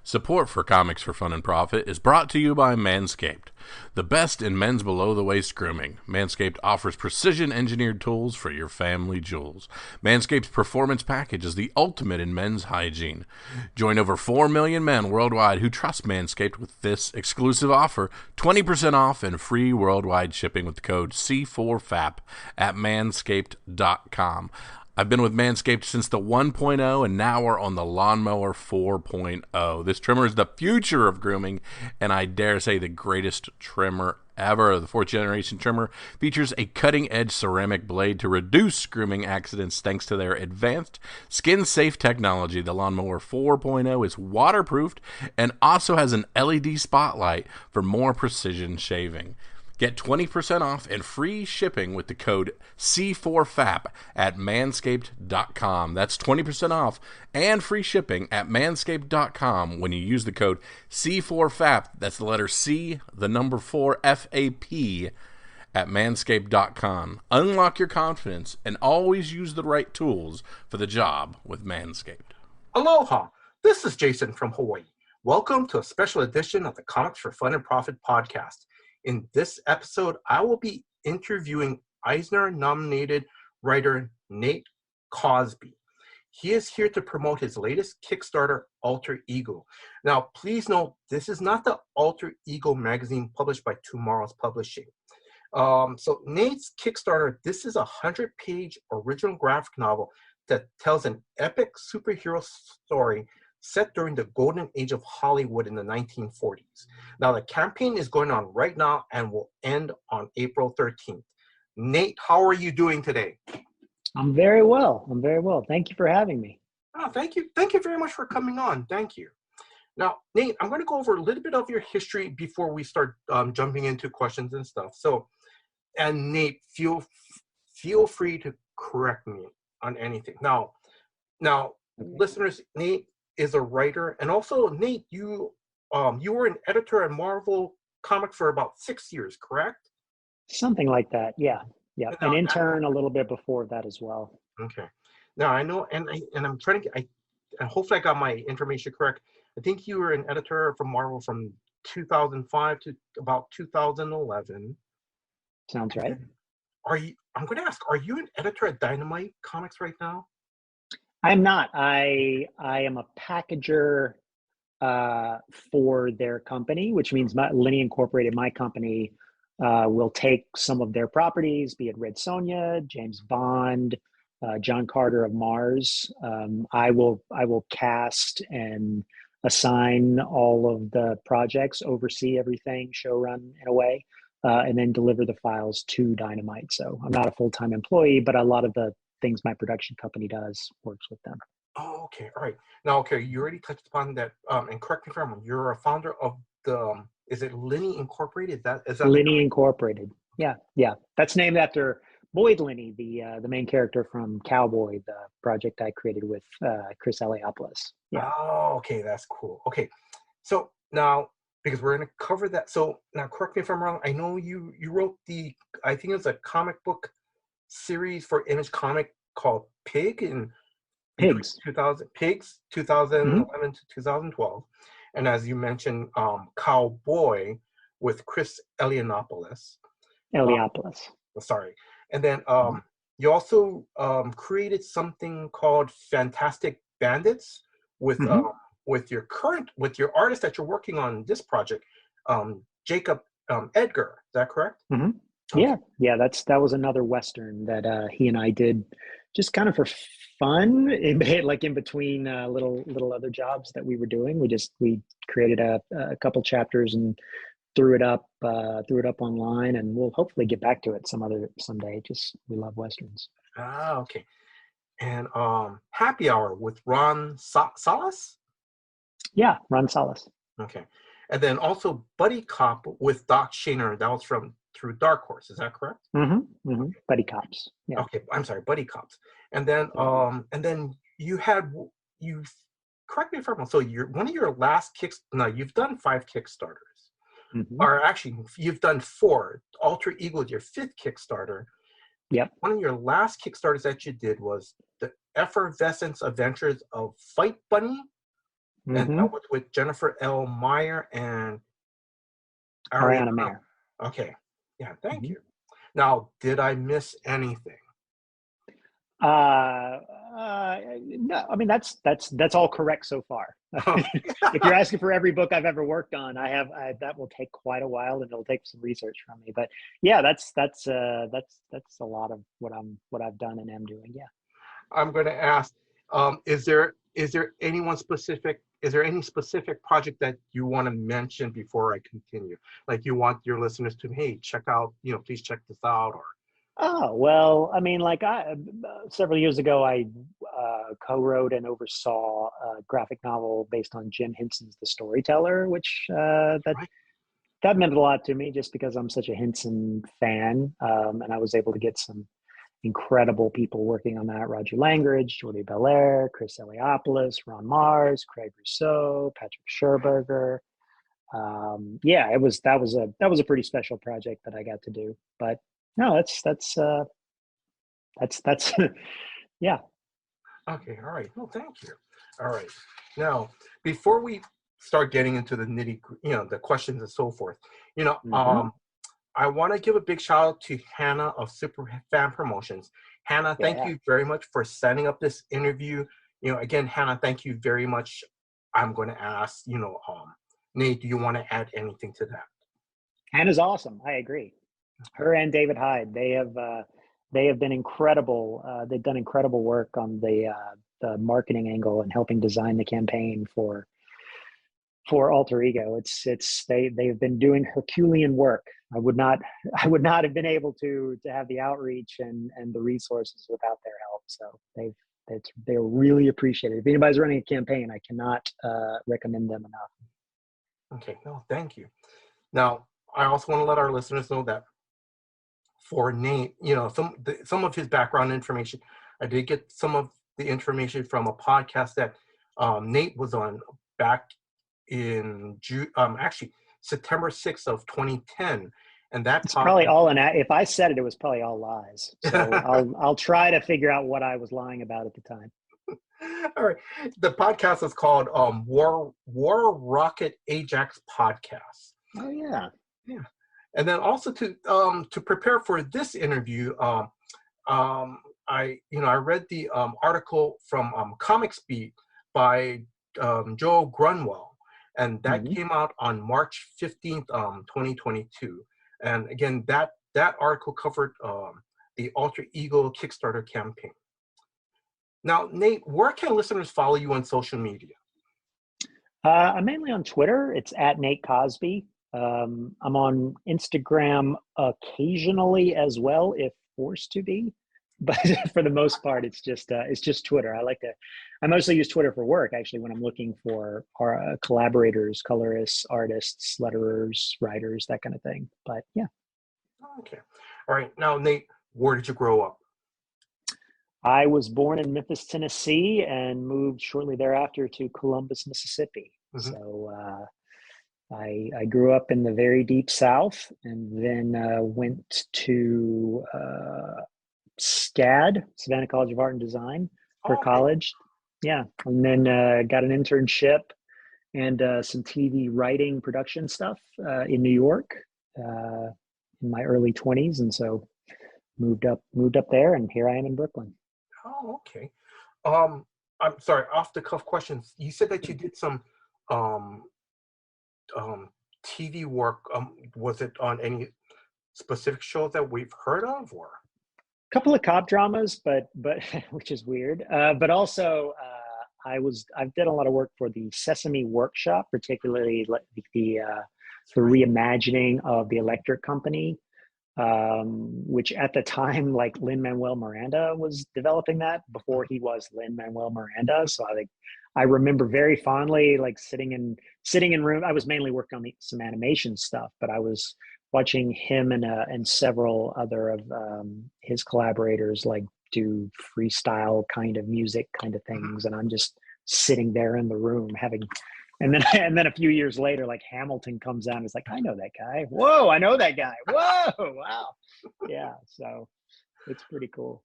Support for Comics for Fun and Profit is brought to you by Manscaped, the best in men's below-the-waist grooming. Manscaped offers precision-engineered tools for your family jewels. Manscaped's Performance Package is the ultimate in men's hygiene. Join over 4 million men worldwide who trust Manscaped with this exclusive offer, 20% off and free worldwide shipping with the code C4FAP at manscaped.com. I've been with Manscaped since the 1.0, and now we're on the Lawnmower 4.0. This trimmer is the future of grooming, and I dare say the greatest trimmer ever. The fourth generation trimmer features a cutting-edge ceramic blade to reduce grooming accidents thanks to their advanced skin-safe technology. The Lawnmower 4.0 is waterproofed and also has an LED spotlight for more precision shaving. Get 20% off and free shipping with the code C4FAP at manscaped.com. That's 20% off and free shipping at manscaped.com when you use the code C4FAP. That's the letter C, the number 4, FAP at manscaped.com. Unlock your confidence and always use the right tools for the job with Manscaped. Aloha, this is Jason from Hawaii. Welcome to a special edition of the Comics for Fun and Profit podcast. In this episode, I will be interviewing Eisner-nominated writer Nate Cosby. He is here to promote his latest Kickstarter, Alter Ego. Now, please note, this is not the Alter Ego magazine published by Tomorrow's Publishing. So Nate's Kickstarter, this is a 100-page original graphic novel that tells an epic superhero story set during the golden age of Hollywood in the 1940s. Now, the campaign is going on right now and will end on April 13th. Nate, how are you doing today? I'm very well. Thank you for having me. Oh, thank you. Thank you very much for coming on. Thank you. Now, Nate, I'm going to go over a little bit of your history before we start jumping into questions and stuff. So, and Nate, feel free to correct me on anything. Now, okay. Listeners, Nate is a writer, and also Nate, you were an editor at Marvel Comics for about 6 years, correct? Something like that, yeah. An intern a little bit before that as well. Okay. Now I know, and I'm trying to get, and hopefully I got my information correct. I think you were an editor for Marvel from 2005 to about 2011. Sounds right. I'm going to ask, are you an editor at Dynamite Comics right now? I'm not. I am a packager for their company, which means Linney Incorporated, my company, will take some of their properties, be it Red Sonja, James Bond, John Carter of Mars. I will cast and assign all of the projects, oversee everything, show run in a way, and then deliver the files to Dynamite. So I'm not a full-time employee, but a lot of the things my production company does works with them. Oh, okay. All right. Now, okay, you already touched upon that, and correct me if I'm wrong, you're a founder of the, is it Linney Incorporated? Is that Linney Incorporated. Yeah. That's named after Boyd Linney, the main character from Cowboy, the project I created with Chris Eliopoulos. Yeah. Oh, okay. That's cool. Okay. So now, because we're going to cover that. So now, correct me if I'm wrong. I know you wrote I think it's a comic book series for Image Comic called Pigs 2011 to 2012, and as you mentioned, Cowboy with Chris Eliopoulos. Sorry, and then you also created something called Fantastic Bandits with your artist that you're working on this project, Jacob Edgar. Is that correct? Mm-hmm. Okay. Yeah. That was another Western that he and I did just kind of for fun, in between little other jobs that we were doing. We created a couple chapters and threw it up online, and we'll hopefully get back to it someday. Just we love Westerns. Ah, okay. And Happy Hour with Ron Salas? Yeah, Ron Salas. Okay. And then also Buddy Cop with Doc Shaner. That was through Dark Horse. Is that correct? Mm-hmm. Buddy Cops. Yeah. Okay. I'm sorry, Buddy Cops. And then you correct me if I'm wrong. So one of your last you've done 5 Kickstarters. Mm-hmm. Or actually, you've done 4. Alter Ego is your 5th Kickstarter. Yep. One of your last Kickstarters that you did was the Effervescence Adventures of Fight Bunny. And that Mm-hmm. was with Jennifer L. Meyer and Ariana Ariana. Mayer. Okay. Yeah, thank Mm-hmm. you. Now, did I miss anything? No, I mean that's all correct so far. If you're asking for every book I've ever worked on, that will take quite a while and it'll take some research from me. But yeah, that's a lot of what I've done and am doing. Yeah. I'm going to ask, is there anyone specific? Is there any specific project that you want to mention before I continue? Like you want your listeners to, hey, check out, please check this out, or Oh, well, I mean, like several years ago, I co-wrote and oversaw a graphic novel based on Jim Henson's The Storyteller, which right? that meant a lot to me just because I'm such a Henson fan. And I was able to get some incredible people working on that: Roger Langridge, Jordi Belair, Chris Eliopoulos, Ron Mars, Craig Rousseau, Patrick Scherberger. Yeah, that was a pretty special project that I got to do. But no, that's yeah. Okay, all right. No, thank you. All right. Now, before we start getting into the the questions and so forth, Hmm. I want to give a big shout out to Hannah of Super Fan Promotions. Hannah, thank Yeah. you very much for setting up this interview. Again, Hannah, thank you very much. I'm going to ask, Nate, do you want to add anything to that? Hannah's awesome. I agree. Her and David Hyde, they have been incredible. They've done incredible work on the marketing angle and helping design the campaign for Alter Ego. They've been doing Herculean work. I would not have been able to have the outreach and the resources without their help. So they're really appreciated. If anybody's running a campaign, I cannot recommend them enough. Okay, no, thank you. Now, I also want to let our listeners know that for Nate, some of his background information, I did get some of the information from a podcast that Nate was on back in actually September 6th of 2010, and that It's probably podcast. all if I said it, it was probably all lies. So I'll try to figure out what I was lying about at the time. All right, the podcast is called War Rocket Ajax Podcast. Oh yeah. Yeah, and then also to prepare for this interview, I read the article from Comics Beat by Joe Grunwell, and that Mm-hmm. came out on March 15th, 2022. And again, that article covered the Alter Ego Kickstarter campaign. Now, Nate, where can listeners follow you on social media? I'm mainly on Twitter. It's at Nate Cosby. I'm on Instagram occasionally as well, if forced to be. But for the most part, it's just Twitter. I mostly use Twitter for work, actually, when I'm looking for collaborators, colorists, artists, letterers, writers, that kind of thing. But yeah. Okay. All right. Now, Nate, where did you grow up? I was born in Memphis, Tennessee, and moved shortly thereafter to Columbus, Mississippi. Mm-hmm. So I grew up in the very deep South, and then went to SCAD, Savannah College of Art and Design, for Oh, okay. college. Yeah, and then got an internship and some TV writing production stuff in New York uh, in my early 20s, and so moved up there, and here I am in Brooklyn. Oh, okay. Um, I'm sorry, off the cuff questions. You said that you did some um, TV work. Was it on any specific shows that we've heard of, or? Couple of cop dramas, but which is weird. But also, I've done a lot of work for the Sesame Workshop, particularly the Right. reimagining of the Electric Company, which at the time, like Lin-Manuel Miranda was developing that before he was Lin-Manuel Miranda. So I remember very fondly, like sitting in room. I was mainly working on some animation stuff, but I was watching him and several other of his collaborators like do freestyle kind of music kind of Mhm. things, and I'm just sitting there in the room having. And then a few years later, like Hamilton comes out and it's like, I know that guy. Whoa, I know that guy. Whoa, wow. Yeah, so it's pretty cool.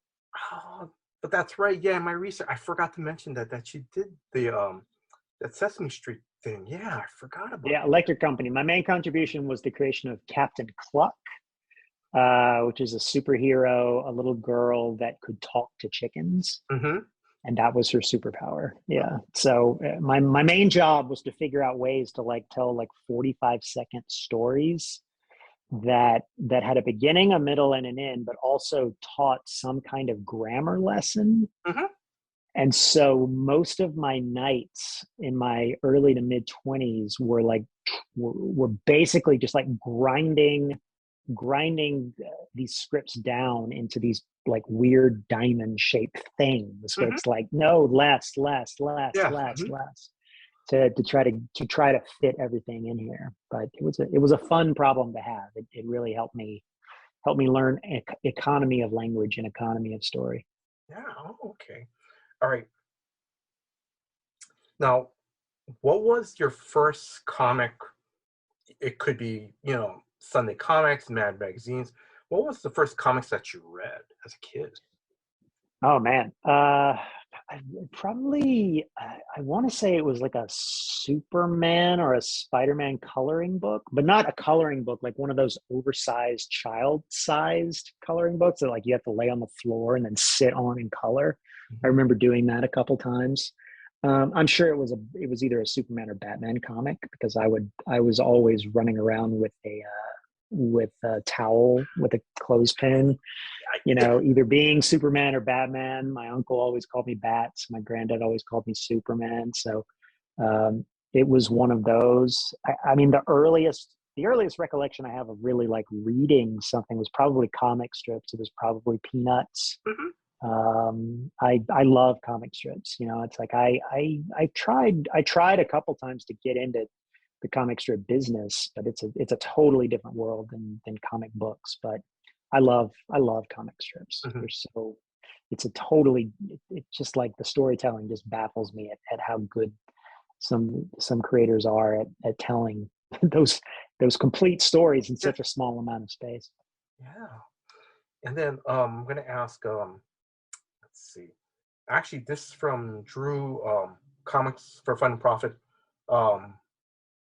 Oh, but that's right. Yeah, in my research, I forgot to mention that you did That Sesame Street thing. Yeah, I forgot about Yeah, it. Electric Company. My main contribution was the creation of Captain Cluck, which is a superhero, a little girl that could talk to chickens, Mm-hmm. and that was her superpower. Yeah. So my main job was to figure out ways to like tell like 45-second stories that had a beginning, a middle, and an end, but also taught some kind of grammar lesson. Mm-hmm. And so most of my nights in my early to mid 20s were like were basically just like grinding these scripts down into these like weird diamond shaped things where Mm-hmm. it's like no less Yeah. Mm-hmm. to try to fit everything in here. But it was a fun problem to have. It really helped me learn economy of language and economy of story. Yeah. Oh, okay. All right. Now, what was your first comic? It could be, Sunday comics, Mad magazines. What was the first comics that you read as a kid? Oh man, probably I want to say it was like a Superman or a Spider-Man coloring book, but not a coloring book like one of those oversized child-sized coloring books that like you have to lay on the floor and then sit on and color. I Mm-hmm. remember doing that a couple times. I'm sure it was either a Superman or Batman comic because I was always running around with a towel with a clothespin, either being Superman or Batman. My uncle always called me Bats. My granddad always called me Superman. So it was one of those. I mean, the earliest recollection I have of really like reading something was probably comic strips. It was probably Peanuts. Mm-hmm. I love comic strips. It's like I tried a couple times to get into the comic strip business, but it's a totally different world than comic books. But I love comic strips. Mm-hmm. It's just like the storytelling just baffles me at how good some creators are at telling those complete stories in such a small amount of space. Yeah. And then I'm gonna ask, let's see. Actually, this is from Drew, Comics for Fun and Profit, um,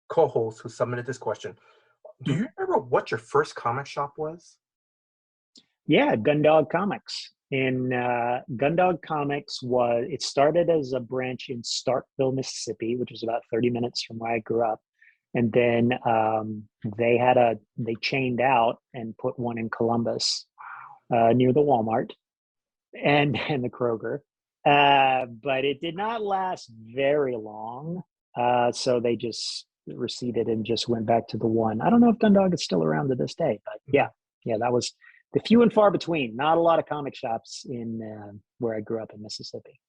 co-host who submitted this question. Do you remember what your first comic shop was? Yeah, Gundog Comics. Gundog Comics it started as a branch in Starkville, Mississippi, which is about 30 minutes from where I grew up. And then they chained out and put one in Columbus, near the Walmart and the Kroger. But it did not last very long. So they just receded and just went back to the one. I don't know if Gundog is still around to this day, but yeah, that was the few and far between. Not a lot of comic shops in where I grew up in Mississippi,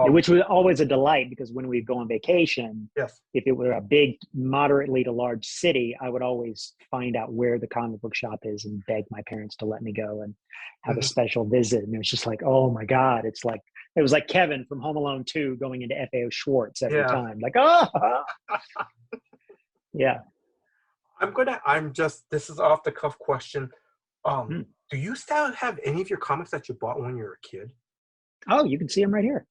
which was always a delight because when we'd go on vacation, yes, if it were a big, moderately to large city, I would always find out where the comic book shop is and beg my parents to let me go and have a special visit. And it was just like, oh my God, it was like Kevin from Home Alone 2 going into FAO Schwartz every time. Like, yeah. This is off the cuff question. Do you still have any of your comics that you bought when you were a kid? Oh, you can see them right here.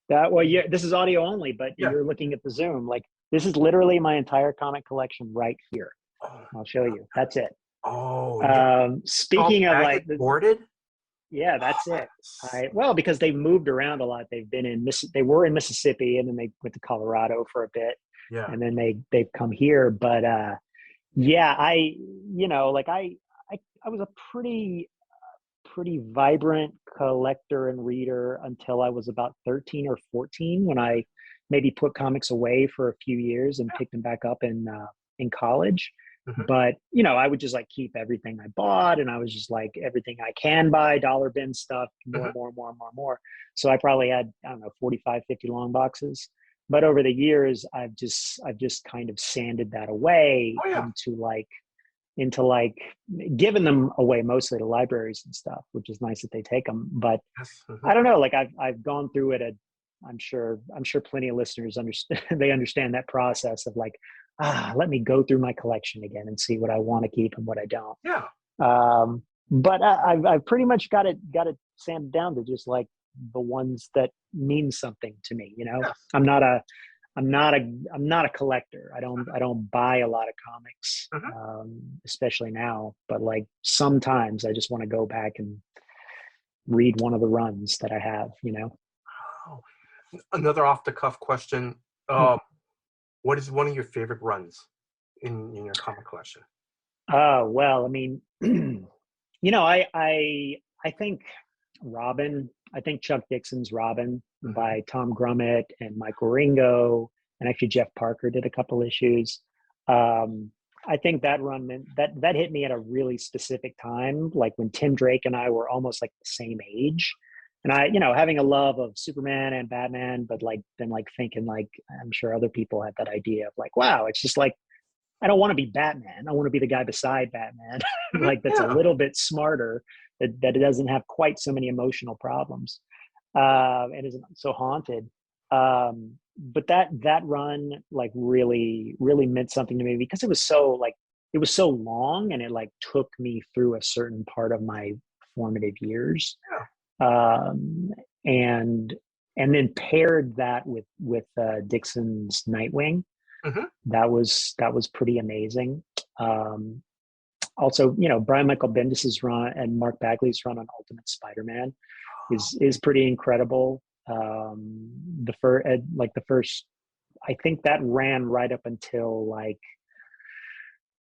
This is audio only, but you're looking at the Zoom. Like, this is literally my entire comic collection right here. I'll show you. That's it. Speaking of like boarded. Yeah, that's it. Because they've moved around a lot. They were in Mississippi, and then they went to Colorado for a bit. Yeah. And then they've come here. But I was a pretty vibrant collector and reader until I was about 13 or 14, when I maybe put comics away for a few years and picked them back up in college. But I would just like keep everything I bought, and I was just like everything I can buy, dollar bin stuff, more. So I probably had, I don't know, 45, 50 long boxes. But over the years, I've just kind of sanded that away into like giving them away mostly to libraries and stuff, which is nice that they take them. But I don't know, like I've gone through it. I'm sure plenty of listeners understand that process of like, let me go through my collection again and see what I want to keep and what I don't. Yeah. But I've pretty much got it sanded down to just like the ones that mean something to me. Yes. I'm not a collector. I don't buy a lot of comics, especially now. But like sometimes I just want to go back and read one of the runs that I have. Oh. Another off the cuff question. What is one of your favorite runs in your comic collection? Well, I mean, I think Robin. I think Chuck Dixon's Robin by Tom Grummett and Michael Ringo, and actually Jeff Parker did a couple issues. I think that run that hit me at a really specific time, like when Tim Drake and I were almost like the same age. And I, having a love of Superman and Batman, but like then like thinking like I'm sure other people had that idea of like, wow, it's just like I don't want to be Batman. I want to be the guy beside Batman, like that's a little bit smarter, that it doesn't have quite so many emotional problems, and isn't so haunted. But that run like really meant something to me because it was so long, and it like took me through a certain part of my formative years. And then paired that with Dixon's Nightwing. That was pretty amazing. Also, Brian Michael Bendis's run and Mark Bagley's run on Ultimate Spider-Man is pretty incredible. The first, I think that ran right up until like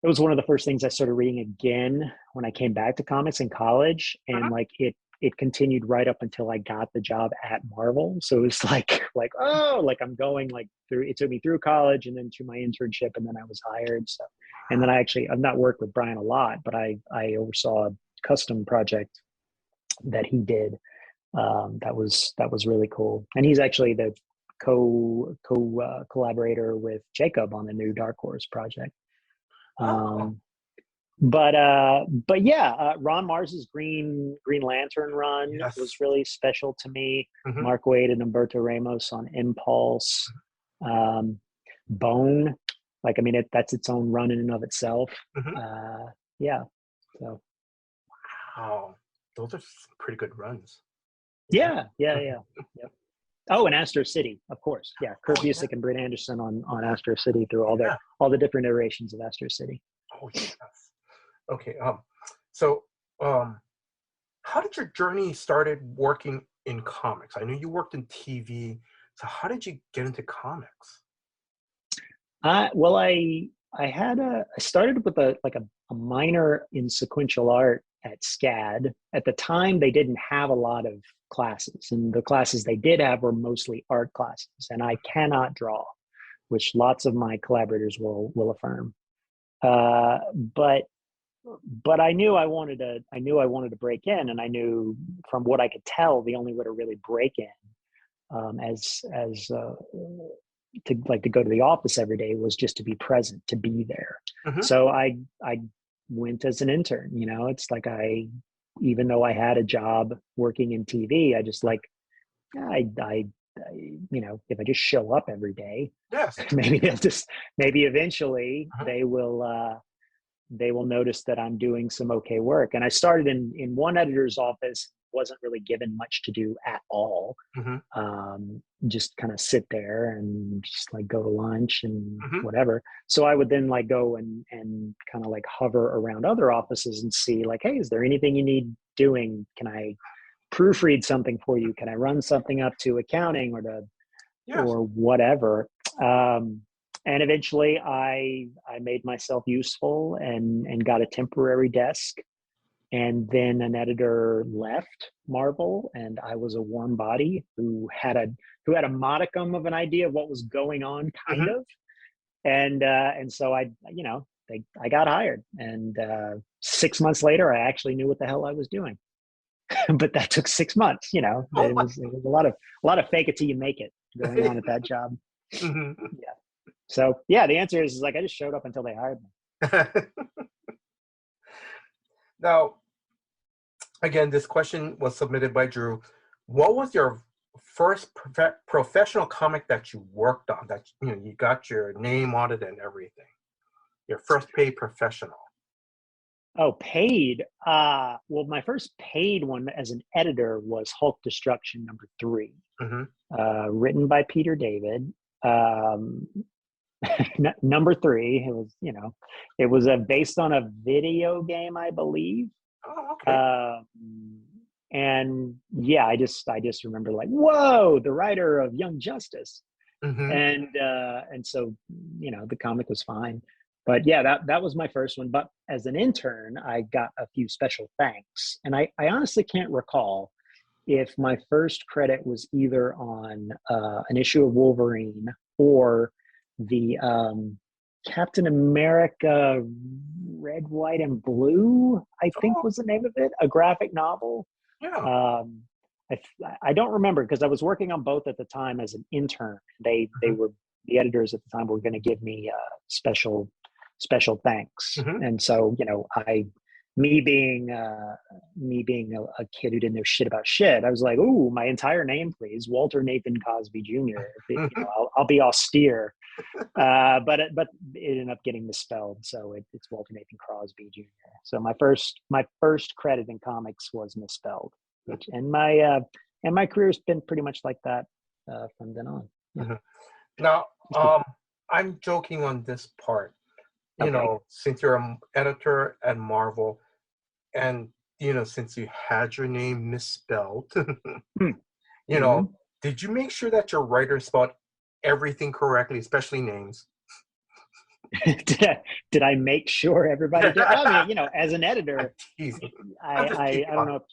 it was one of the first things I started reading again when I came back to comics in college, and like it continued right up until I got the job at Marvel. So it was like I'm going like through, it took me through college and then to my internship, and then I was hired. So, and then I've not worked with Brian a lot, but I oversaw a custom project that he did. That was really cool. And he's actually the collaborator with Jacob on the new Dark Horse project. But yeah, Ron Mars's Green Lantern run was really special to me. Mark Waid and Humberto Ramos on Impulse. Bone, like I mean, that's its own run in and of itself. Yeah. So. Wow, those are some pretty good runs. Yeah. Oh, and Astro City, of course. Yeah, Kurt Busiek and Brett Anderson on Astro City through all the different iterations of Astro City. Oh yes. Okay. So, how did your journey started working in comics? I know you worked in TV. So, how did you get into comics? Well, I started with a minor in sequential art at SCAD. At the time, they didn't have a lot of classes, and the classes they did have were mostly art classes. And I cannot draw, which lots of my collaborators will affirm. But I knew I wanted to break in, and I knew from what I could tell, the only way to really break in, to go to the office every day was just to be present, to be there. So I went as an intern. It's like even though I had a job working in TV, I just like if I just show up every day, maybe eventually they will notice that I'm doing some okay work. And I started in one editor's office, wasn't really given much to do at all. Just kind of sit there and just like go to lunch and whatever. So I would then like go and kind of like hover around other offices and see like, hey, is there anything you need doing? Can I proofread something for you? Can I run something up to accounting or whatever? And eventually I made myself useful and got a temporary desk. And then an editor left Marvel, and I was a warm body who had a modicum of an idea of what was going on, kind of. And so I got hired. And 6 months later, I actually knew what the hell I was doing. But that took 6 months. It was a lot of fake it till you make it going on at that job. Yeah. So yeah, the answer is like I just showed up until they hired me. Now, again, this question was submitted by Drew. What was your first professional comic that you worked on, that you got your name on it and everything? Your first paid professional? Oh, paid. Well, my first paid one as an editor was Hulk Destruction #3, Mm-hmm. written by Peter David. Um, #3. It was, it was based on a video game, I believe. Oh, okay. And yeah, I just remember like, whoa, the writer of Young Justice. Mm-hmm. And so, the comic was fine. But yeah, that was my first one. But as an intern, I got a few special thanks. And I honestly can't recall if my first credit was either on an issue of Wolverine or the Captain America Red, White, and Blue, I think was the name of it, a graphic novel. Yeah. I don't remember because I was working on both at the time as an intern. They were, the editors at the time were going to give me special thanks. Mm-hmm. And so, me being a kid who didn't know shit about shit, I was like, "Ooh, my entire name, please, Walter Nathan Cosby Jr." I'll be austere, but it ended up getting misspelled, so it's Walter Nathan Crosby Jr. So my first credit in comics was misspelled, and my career's been pretty much like that from then on. Yeah. Mm-hmm. Now, I'm joking on this part. Since you're an editor at Marvel, and since you had your name misspelled, did you make sure that your writer spelled everything correctly, especially names? Did I make sure everybody did? I mean, as an editor, I don't know.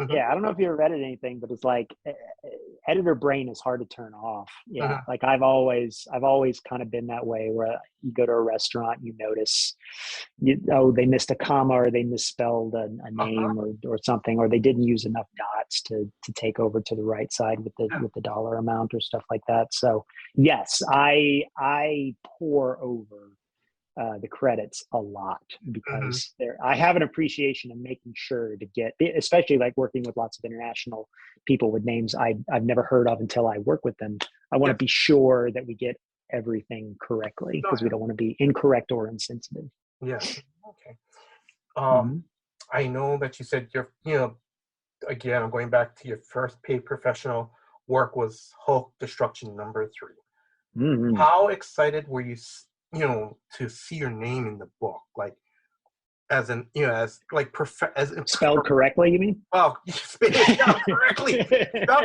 Yeah, I don't know if you ever read anything, but it's like editor brain is hard to turn off. Yeah, like I've always kind of been that way, where you go to a restaurant, you notice, they missed a comma, or they misspelled a name or something, or they didn't use enough dots to take over to the right side with the dollar amount or stuff like that. So yes, I pour over the credits a lot because I have an appreciation of making sure to get, especially like working with lots of international people with names I've never heard of until I work with them. I want to be sure that we get everything correctly because we don't want to be incorrect or insensitive. Yeah. Okay. I know that you said again, I'm going back to your first paid professional work was Hulk Destruction #3. Mm-hmm. How excited were you to see your name in the book, like as an as spelled correctly, you mean? Well, spelled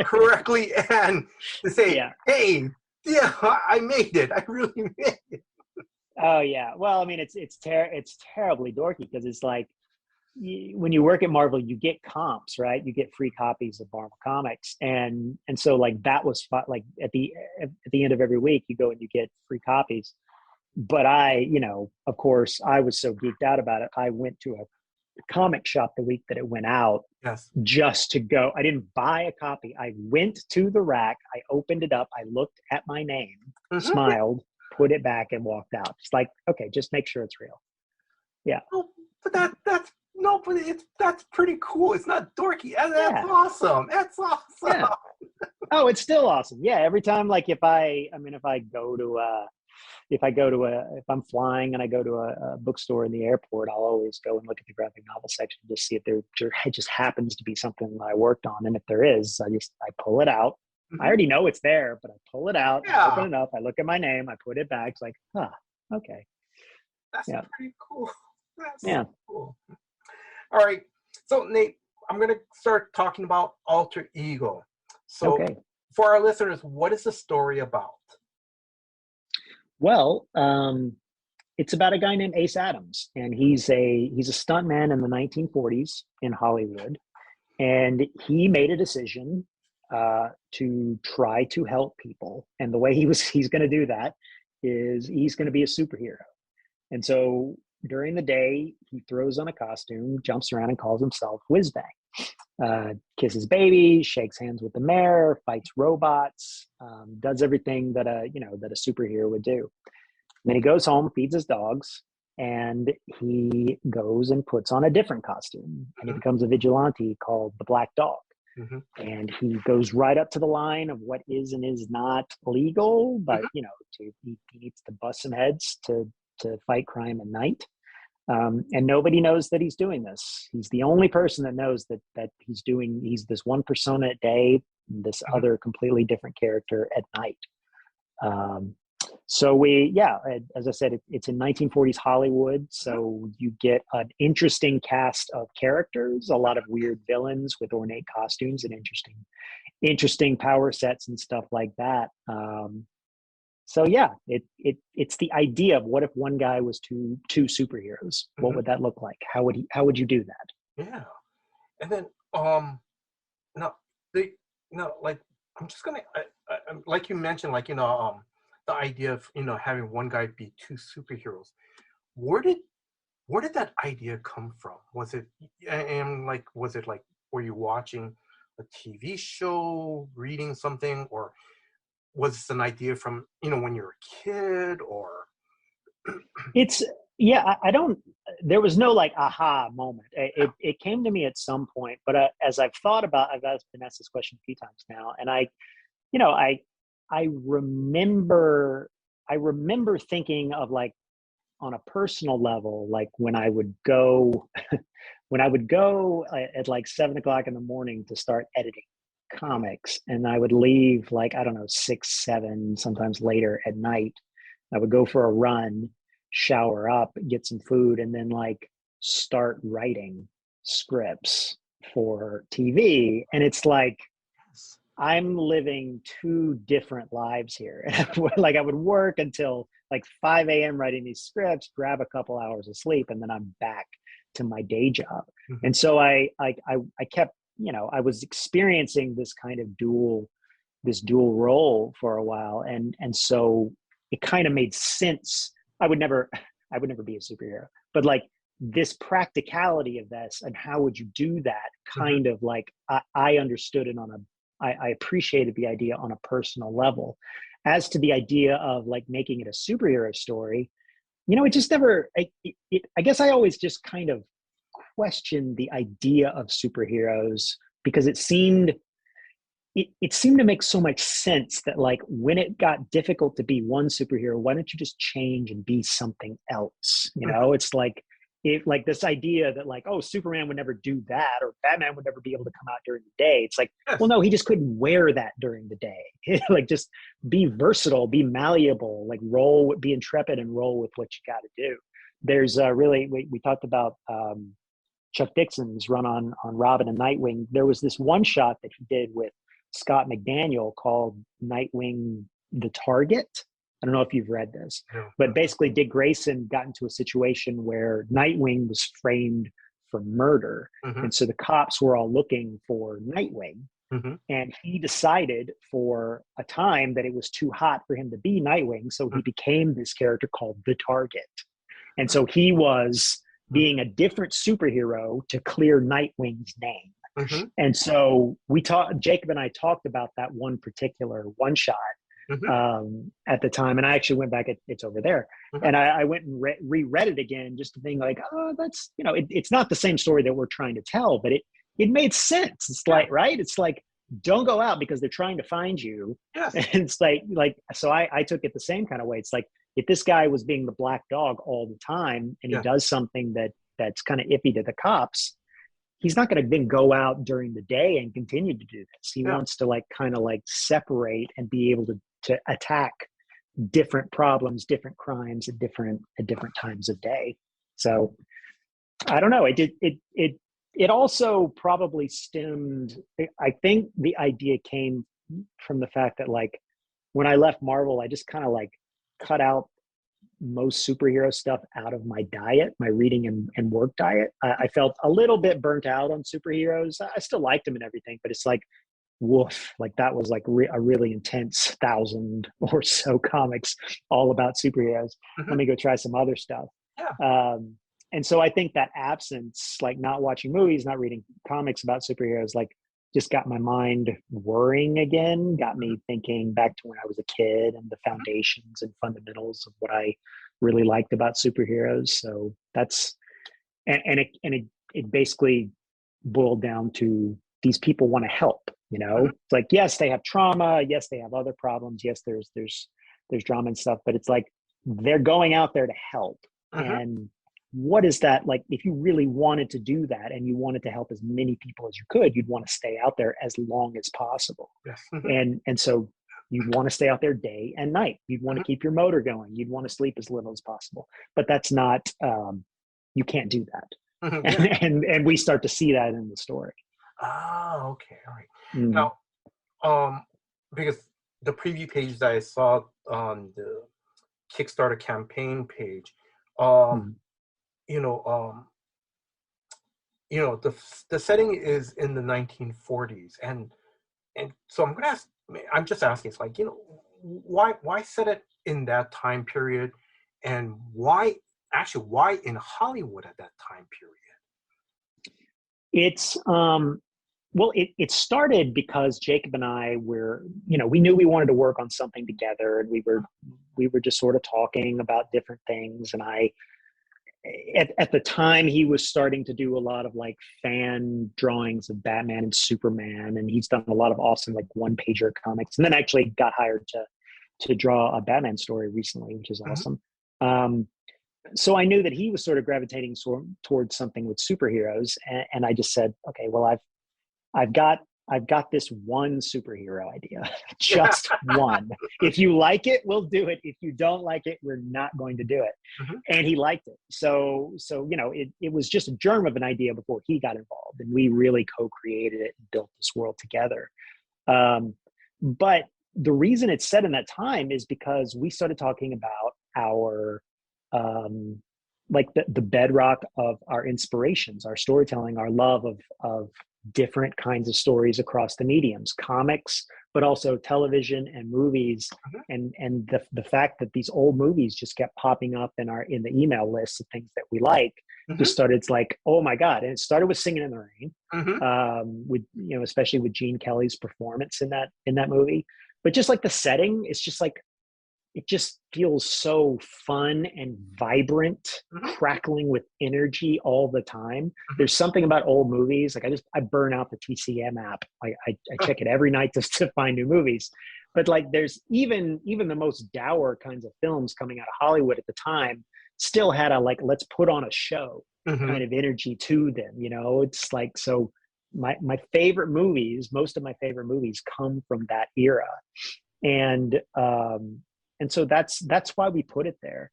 correctly, and to say, hey, I made it. I really made it. Oh yeah. Well, I mean, it's terribly dorky because it's like when you work at Marvel, you get comps, right? You get free copies of Marvel comics, and so like that was fun. Like at the end of every week, you go and you get free copies. But of course, I was so geeked out about it. I went to a comic shop the week that it went out just to go. I didn't buy a copy. I went to the rack. I opened it up. I looked at my name, smiled, put it back, and walked out. It's like, okay, just make sure it's real. Yeah. Oh, but that's pretty cool. It's not dorky. That's awesome. That's awesome. Yeah. Oh, it's still awesome. Yeah. Every time, like if I'm flying and I go to a bookstore in the airport, I'll always go and look at the graphic novel section to see if there just happens to be something that I worked on. And if there is, I pull it out. I already know it's there, but I pull it out, I open it up, I look at my name, I put it back. It's like, okay. That's pretty cool. That's cool. All right. So Nate, I'm going to start talking about Alter Ego. So for our listeners, what is the story about? Well, it's about a guy named Ace Adams, and he's a stuntman in the 1940s in Hollywood, and he made a decision to try to help people. And the way he's going to do that is he's going to be a superhero. And so during the day, he throws on a costume, jumps around, and calls himself Whizbang. Kisses babies, shakes hands with the mayor, fights robots, does everything that a superhero would do. And then he goes home, feeds his dogs, and he goes and puts on a different costume, and he becomes a vigilante called the Black Dog. And he goes right up to the line of what is and is not legal, but he needs to bust some heads to fight crime at night. And nobody knows that he's doing this. He's the only person that knows that he's this one persona at day, this other completely different character at night. So as I said, it's in 1940s Hollywood. So you get an interesting cast of characters, a lot of weird villains with ornate costumes and interesting power sets and stuff like that. So yeah, it's the idea of what if one guy was two superheroes? What would that look like? How would you do that? Yeah, and then like I'm just gonna like you mentioned, like the idea of having one guy be two superheroes. Where did that idea come from? Was it were you watching a TV show, reading something, or was this an idea from when you were a kid, or I don't, there was no like aha moment. It came to me at some point, but as I've been asked this question a few times now, and I remember thinking of, like, on a personal level, like when I would go at like 7 o'clock in the morning to start editing comics, and I would leave, like, I don't know, 6, 7, sometimes later at night. I would go for a run, shower up, get some food, and then like start writing scripts for TV. And it's like, I'm living two different lives here. Like, I would work until like 5 a.m. writing these scripts, grab a couple hours of sleep, and then I'm back to my day job. And so I kept, I was experiencing this kind of dual role for a while. And so it kind of made sense. I would never be a superhero, but like this practicality of this and how would you do that kind of like, I understood it I appreciated the idea on a personal level. As to the idea of like making it a superhero story, it just never, I guess I always just kind of questioned the idea of superheroes because it seemed to make so much sense that, like, when it got difficult to be one superhero, why don't you just change and be something else? It's like, this idea that, like, oh, Superman would never do that, or Batman would never be able to come out during the day. It's like, well, no, he just couldn't wear that during the day. Like, just be versatile, be malleable, like be intrepid and roll with what you got to do. There's we talked about Chuck Dixon's run on Robin and Nightwing. There was this one shot that he did with Scott McDaniel called Nightwing the Target. I don't know if you've read this, but basically Dick Grayson got into a situation where Nightwing was framed for murder. And so the cops were all looking for Nightwing. And he decided for a time that it was too hot for him to be Nightwing. So he became this character called the Target. And so he was being a different superhero to clear Nightwing's name. And so Jacob and I talked about that one particular one shot at the time. And I actually went back, it's over there. And I went and reread it again just to think, like, oh, that's, it's not the same story that we're trying to tell, but it made sense. It's like, right? It's like, don't go out because they're trying to find you. And it's like, so I took it the same kind of way. It's like, if this guy was being the black dog all the time and he does something that's kind of iffy to the cops, he's not going to then go out during the day and continue to do this. He wants to like kind of like separate and be able to attack different problems, different crimes at different times of day. So I don't know. It also probably stemmed, I think the idea came from the fact that, like, when I left Marvel, I just kind of like cut out most superhero stuff out of my diet, my reading and work diet. I felt a little bit burnt out on superheroes. I still liked them and everything, but it's like, woof, like that was like a really intense 1,000 or so comics all about superheroes. Let me go try some other stuff. And so I think that absence, like not watching movies, not reading comics about superheroes, like just got my mind worrying again, got me thinking back to when I was a kid and the foundations and fundamentals of what I really liked about superheroes. So that's, and it basically boiled down to, these people want to help, It's like, yes, they have trauma. Yes, they have other problems. Yes, there's drama and stuff, but it's like, they're going out there to help. And what is that like? If you really wanted to do that and you wanted to help as many people as you could, you'd want to stay out there as long as possible. Yes. And so you'd want to stay out there day and night. You'd want to keep your motor going. You'd want to sleep as little as possible. But that's not, you can't do that. Yeah. And we start to see that in the story. Ah, okay, all right. Now, because the preview page that I saw on the Kickstarter campaign page, the setting is in the 1940s, and so I'm just asking, it's like, why set it in that time period, and why in Hollywood at that time period? It's well, it started because Jacob and I were, we knew we wanted to work on something together, and we were just sort of talking about different things. And at the time, he was starting to do a lot of like fan drawings of Batman and Superman, and he's done a lot of awesome like one-pager comics, and then actually got hired to draw a Batman story recently, which is awesome. So I knew that he was sort of gravitating towards something with superheroes, and I just said, okay, well, I've got this one superhero idea, just one. If you like it, we'll do it. If you don't like it, we're not going to do it. And he liked it. So it was just a germ of an idea before he got involved, and we really co-created it and built this world together. But the reason it's set in that time is because we started talking about our like the bedrock of our inspirations, our storytelling, our love of different kinds of stories across the mediums, comics, but also television and movies. And the fact that these old movies just kept popping up in the email lists of things that we like, just started, it's like, oh my God. And it started with Singing in the Rain, with, especially with Gene Kelly's performance in that movie. But just like the setting, it's just like, it just feels so fun and vibrant, crackling with energy all the time. There's something about old movies. Like I burn out the TCM app. I check it every night just to find new movies. But like there's even the most dour kinds of films coming out of Hollywood at the time still had a like, let's put on a show kind of energy to them. It's like, so my favorite movies, most of my favorite movies come from that era. And so that's why we put it there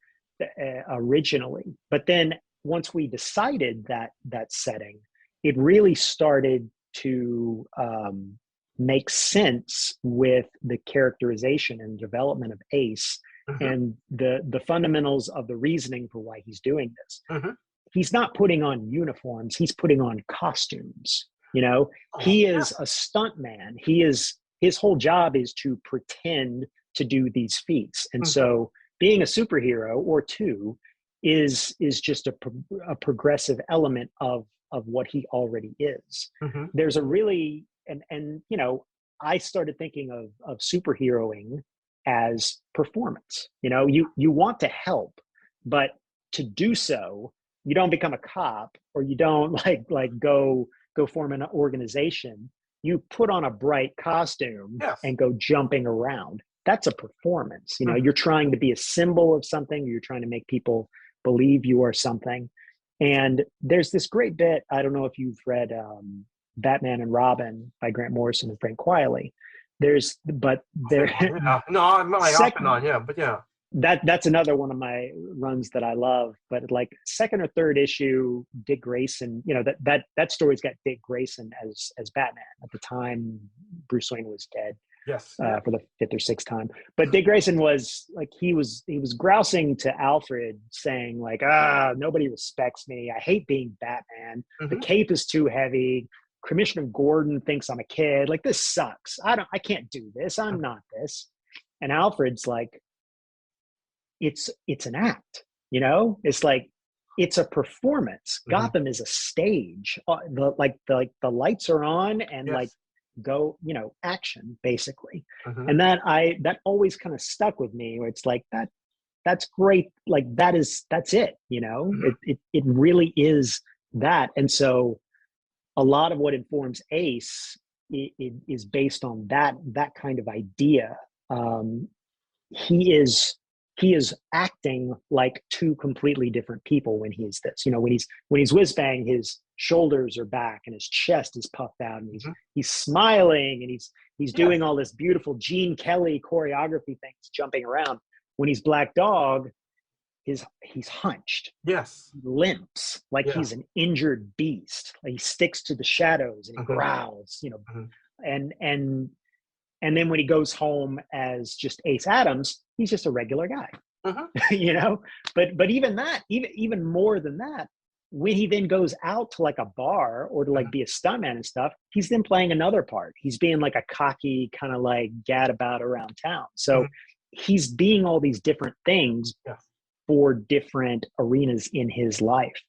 originally. But then once we decided that setting, it really started to make sense with the characterization and development of Ace and the fundamentals of the reasoning for why he's doing this. He's not putting on uniforms; he's putting on costumes. He is a stunt man. His whole job is to pretend to do these feats. And so being a superhero or two is just a progressive element of what he already is. There's a really, and I started thinking of superheroing as performance. You want to help, but to do so, you don't become a cop, or you don't like go form an organization. You put on a bright costume and go jumping around. That's a performance. You're trying to be a symbol of something. You're trying to make people believe you are something. And there's this great bit. I don't know if you've read Batman and Robin by Grant Morrison and Frank Quiley. No, I'm not like off and on, but yeah. That's another one of my runs that I love. But like second or third issue, Dick Grayson, that story's got Dick Grayson as Batman. At the time, Bruce Wayne was dead. Yes. For the fifth or sixth time. But Dick Grayson was like, he was grousing to Alfred, saying like, nobody respects me. I hate being Batman. The cape is too heavy. Commissioner Gordon thinks I'm a kid. Like, this sucks. I can't do this. I'm not this. And Alfred's like, it's an act, It's like, it's a performance. Gotham is a stage. The lights are on, and like, go, action basically. And that always kind of stuck with me, where it's like, that's great. Like, that's it, it really is that. And so a lot of what informs Ace is based on that kind of idea. He is he is acting like two completely different people when he's this. You know, when he's whiz bang, his shoulders are back and his chest is puffed out, and he's smiling, and he's doing all this beautiful Gene Kelly choreography things, jumping around. When he's Black Dog, he's hunched. Yes. He limps like he's an injured beast. Like he sticks to the shadows and he growls, you know. And then when he goes home as just Ace Adams, he's just a regular guy. You know? But even that, even more than that, when he then goes out to like a bar or to like be a stuntman and stuff, he's then playing another part. He's being like a cocky kind of like gadabout around town. So he's being all these different things for different arenas in his life.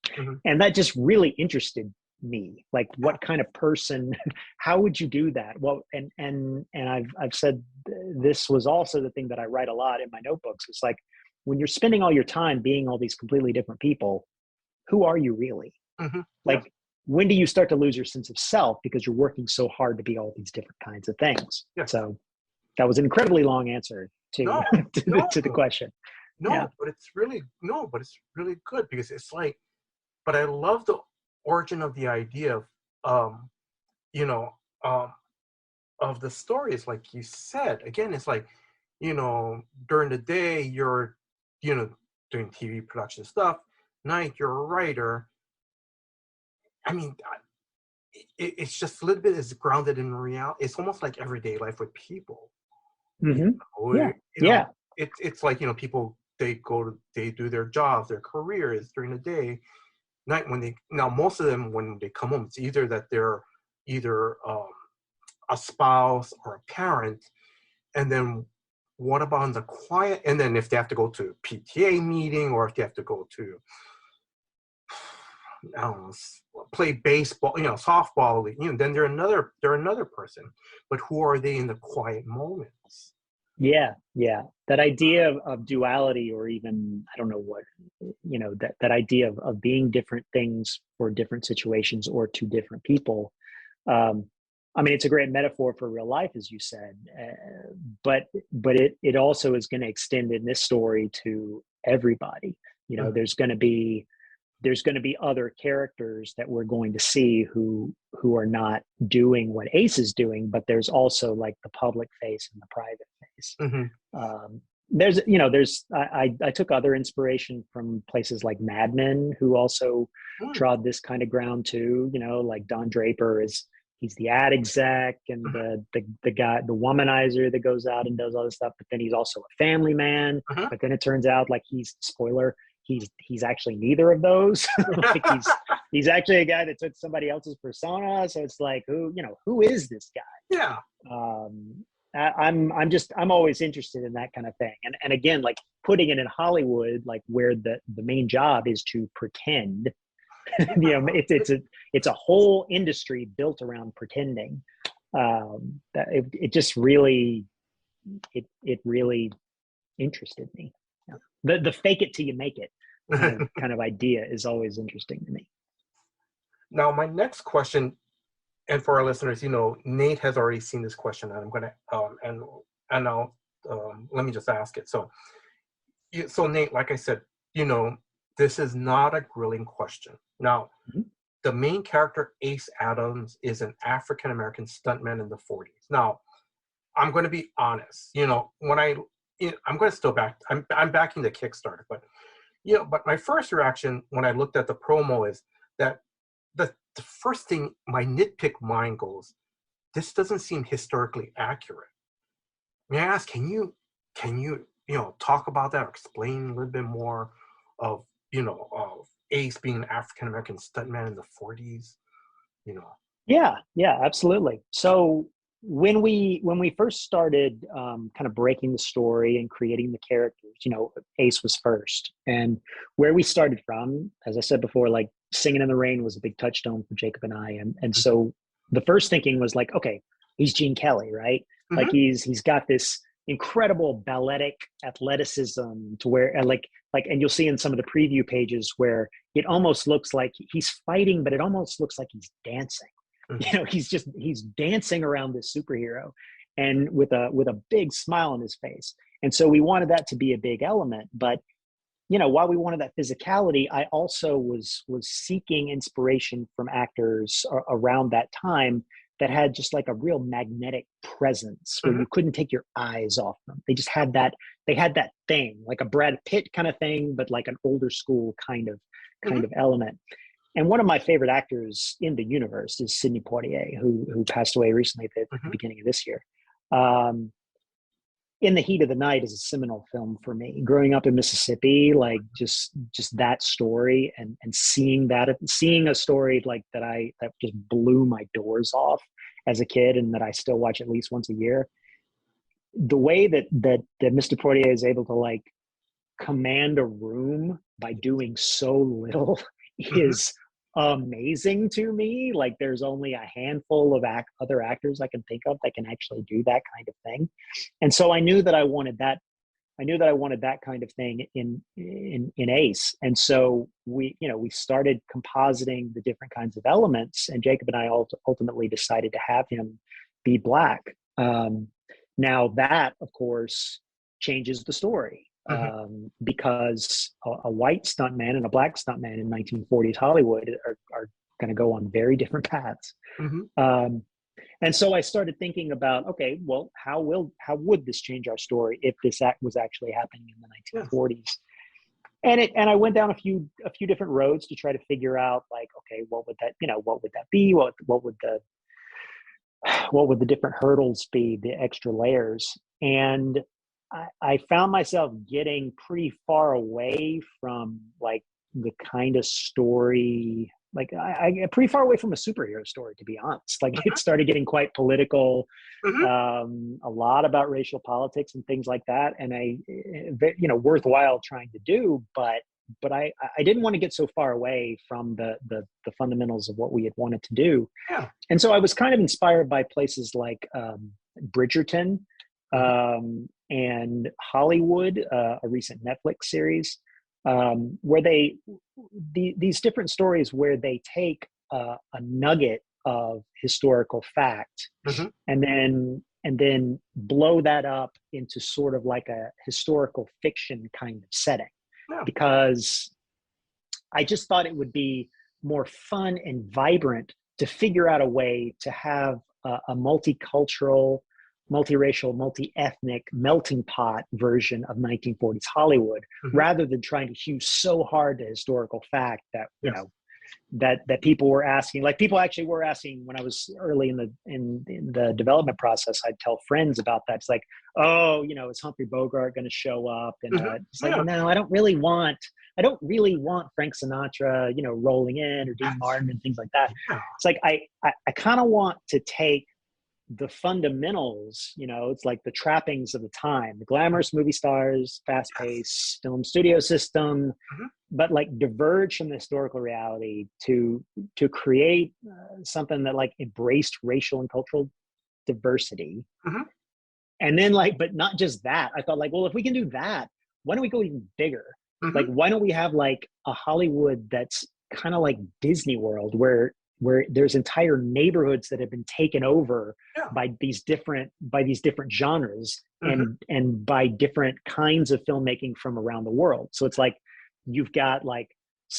And that just really interested me. Like, what kind of person, how would you do that? Well, and I've said this was also the thing that I write a lot in my notebooks. It's like, when you're spending all your time being all these completely different people, who are you really? Like, when do you start to lose your sense of self because you're working so hard to be all these different kinds of things? So that was an incredibly long answer to the question. But it's really good, because it's like, but I love the origin of the idea of of the story. Is like you said, again, it's like, during the day you're doing TV production stuff, night you're a writer. I mean, it's just a little bit is grounded in reality. It's almost like everyday life with people. It's like, people, they do their jobs, their careers during the day. Night, most of them, when they come home, it's either that they're a spouse or a parent, and then what about in the quiet? And then if they have to go to a PTA meeting, or if they have to go to, I don't know, play baseball, softball, then they're another person. But who are they in the quiet moments? That idea of duality, or even, I don't know what, that idea of being different things for different situations or to different people. I mean, it's a great metaphor for real life, as you said, but it also is going to extend in this story to everybody. There's going to be other characters that we're going to see who are not doing what Ace is doing, but there's also like the public face and the private face. I took other inspiration from places like Mad Men, who also trod this kind of ground too. Like Don Draper he's the ad exec and the guy, the womanizer that goes out and does all this stuff, but then he's also a family man. But then it turns out, like, spoiler, he's actually neither of those. Like, he's actually a guy that took somebody else's persona. So it's like, who is this guy? I'm always interested in that kind of thing. And again, like, putting it in Hollywood, like, where the main job is to pretend. It's a whole industry built around pretending. That it just really, it really interested me. The fake it till you make it kind of idea is always interesting to me. Now, my next question, and for our listeners, Nate has already seen this question, and I'm going to, let me just ask it. So Nate, like I said, this is not a grilling question. Now, the main character, Ace Adams, is an African-American stuntman in the 40s. Now, I'm going to be honest, when I'm going to still I'm backing the Kickstarter, but my first reaction when I looked at the promo is that the first thing, my nitpick mind goes, this doesn't seem historically accurate. May I ask, can you talk about that, or explain a little bit more of Ace being an African-American stuntman in the 40s? Yeah, absolutely. So when we first started kind of breaking the story and creating the characters, Ace was first. And where we started from, as I said before, like, Singing in the Rain was a big touchstone for Jacob and I. And so the first thinking was like, okay, he's Gene Kelly, right? Like, he's got this incredible balletic athleticism to where, and you'll see in some of the preview pages where it almost looks like he's fighting, but it almost looks like he's dancing. He's dancing around this superhero, and with a big smile on his face. And so we wanted that to be a big element. But, while we wanted that physicality, I also was seeking inspiration from actors around that time that had just like a real magnetic presence where you couldn't take your eyes off them. They just had that, thing, like a Brad Pitt kind of thing, but like an older school kind of element. And one of my favorite actors in the universe is Sidney Poitier, who passed away recently at the beginning of this year. In the Heat of the Night is a seminal film for me. Growing up in Mississippi, like just that story and seeing a story like that just blew my doors off as a kid, and that I still watch at least once a year. The way that Mr. Poitier is able to like command a room by doing so little is amazing to me. Like there's only a handful of other actors I can think of that can actually do that kind of thing. And so I knew that I wanted that kind of thing in Ace. And so we started compositing the different kinds of elements, and Jacob and I ultimately decided to have him be Black. Now that, of course, changes the story. Because a white stuntman and a Black stuntman in 1940s Hollywood are going to go on very different paths. And so I started thinking about, okay, well, how would this change our story if this act was actually happening in the 1940s? And I went down a few different roads to try to figure out, like, okay, what would that be? What would the different hurdles be, the extra layers? And I found myself getting pretty far away from like the kind of story, like I get pretty far away from a superhero story, to be honest. Like it started getting quite political, a lot about racial politics and things like that. And worthwhile trying to do, but I didn't want to get so far away from the fundamentals of what we had wanted to do. Yeah. And so I was kind of inspired by places like Bridgerton, and Hollywood, a recent Netflix series, where these different stories where they take a nugget of historical fact and then blow that up into sort of like a historical fiction kind of setting. Yeah. Because I just thought it would be more fun and vibrant to figure out a way to have a multicultural, multiracial, multi-ethnic melting pot version of 1940s Hollywood, rather than trying to hew so hard to historical fact that that people were asking. Like people actually were asking when I was early in the development process. I'd tell friends about that. It's like, oh, is Humphrey Bogart going to show up? And it's like, no, I don't really want Frank Sinatra, rolling in, or Dean Martin and things like that. It's like I kind of want to take the fundamentals, it's like the trappings of the time, the glamorous movie stars, fast-paced film studio system, but like diverge from the historical reality to create something that like embraced racial and cultural diversity. And then but not just that, I thought like, well, if we can do that, why don't we go even bigger? Like, why don't we have like a Hollywood that's kind of like Disney World, where there's entire neighborhoods that have been taken over by these different genres and by different kinds of filmmaking from around the world. So it's like you've got like a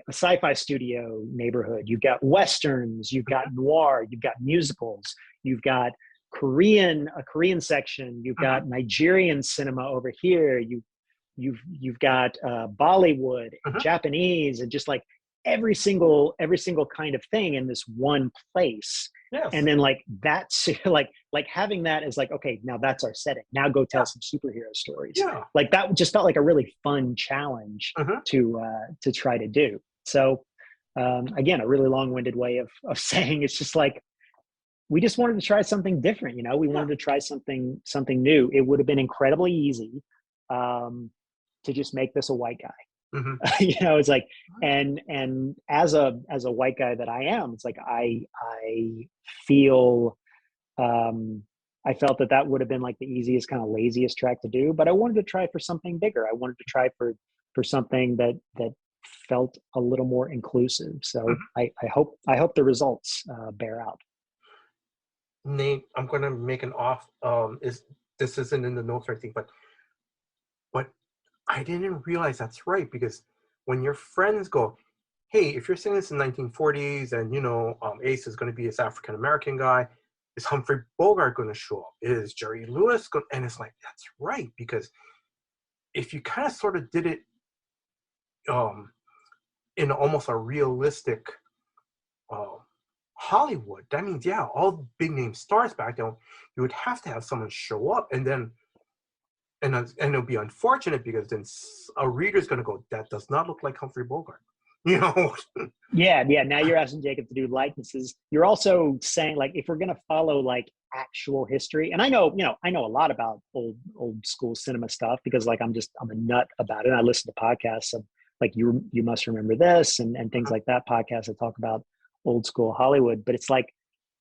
sci-fi studio neighborhood, you've got westerns, you've got noir, you've got musicals, you've got a Korean section, you've got Nigerian cinema over here, you've got Bollywood, Japanese, and just like every single kind of thing in this one place. Yes. And then like that's like having that as like, okay, now that's our setting, now go tell some superhero stories. Like that just felt like a really fun challenge to try to do. So again, a really long-winded way of saying, it's just like we just wanted to try something different. We wanted to try something new. It would have been incredibly easy to just make this a white guy. It's like, and as a white guy that I am, it's like I feel I felt that would have been like the easiest, kind of laziest track to do, but I wanted to try for something bigger. I wanted to try for something that felt a little more inclusive. So I hope the results bear out. Nate, I'm going to make an off. this isn't in the notes or anything, but I didn't realize that's right, because when your friends go, hey, if you're saying this in 1940s and, Ace is going to be this African-American guy, is Humphrey Bogart going to show up? Is Jerry Lewis going? And it's like, that's right, because if you kind of sort of did it in almost a realistic Hollywood, that means, yeah, all big name stars back then, you would have to have someone show up, and it'll be unfortunate, because then a reader's going to go, that does not look like Humphrey Bogart. Yeah. Now you're asking Jacob to do likenesses. You're also saying, like, if we're going to follow like actual history, and I know a lot about old school cinema stuff, because like I'm a nut about it. I listen to podcasts of like you must remember this and things like that, podcasts that talk about old school Hollywood. But it's like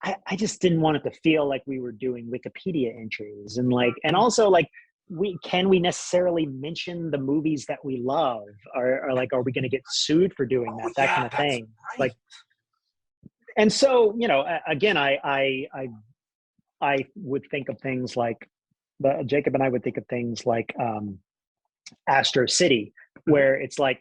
I just didn't want it to feel like we were doing Wikipedia entries, and also like, can we necessarily mention the movies that we love, or like, are we going to get sued for doing that? That kind of thing. Right. Like, and so, again, I would think of things like, Jacob and I would think of things like Astro City, where it's like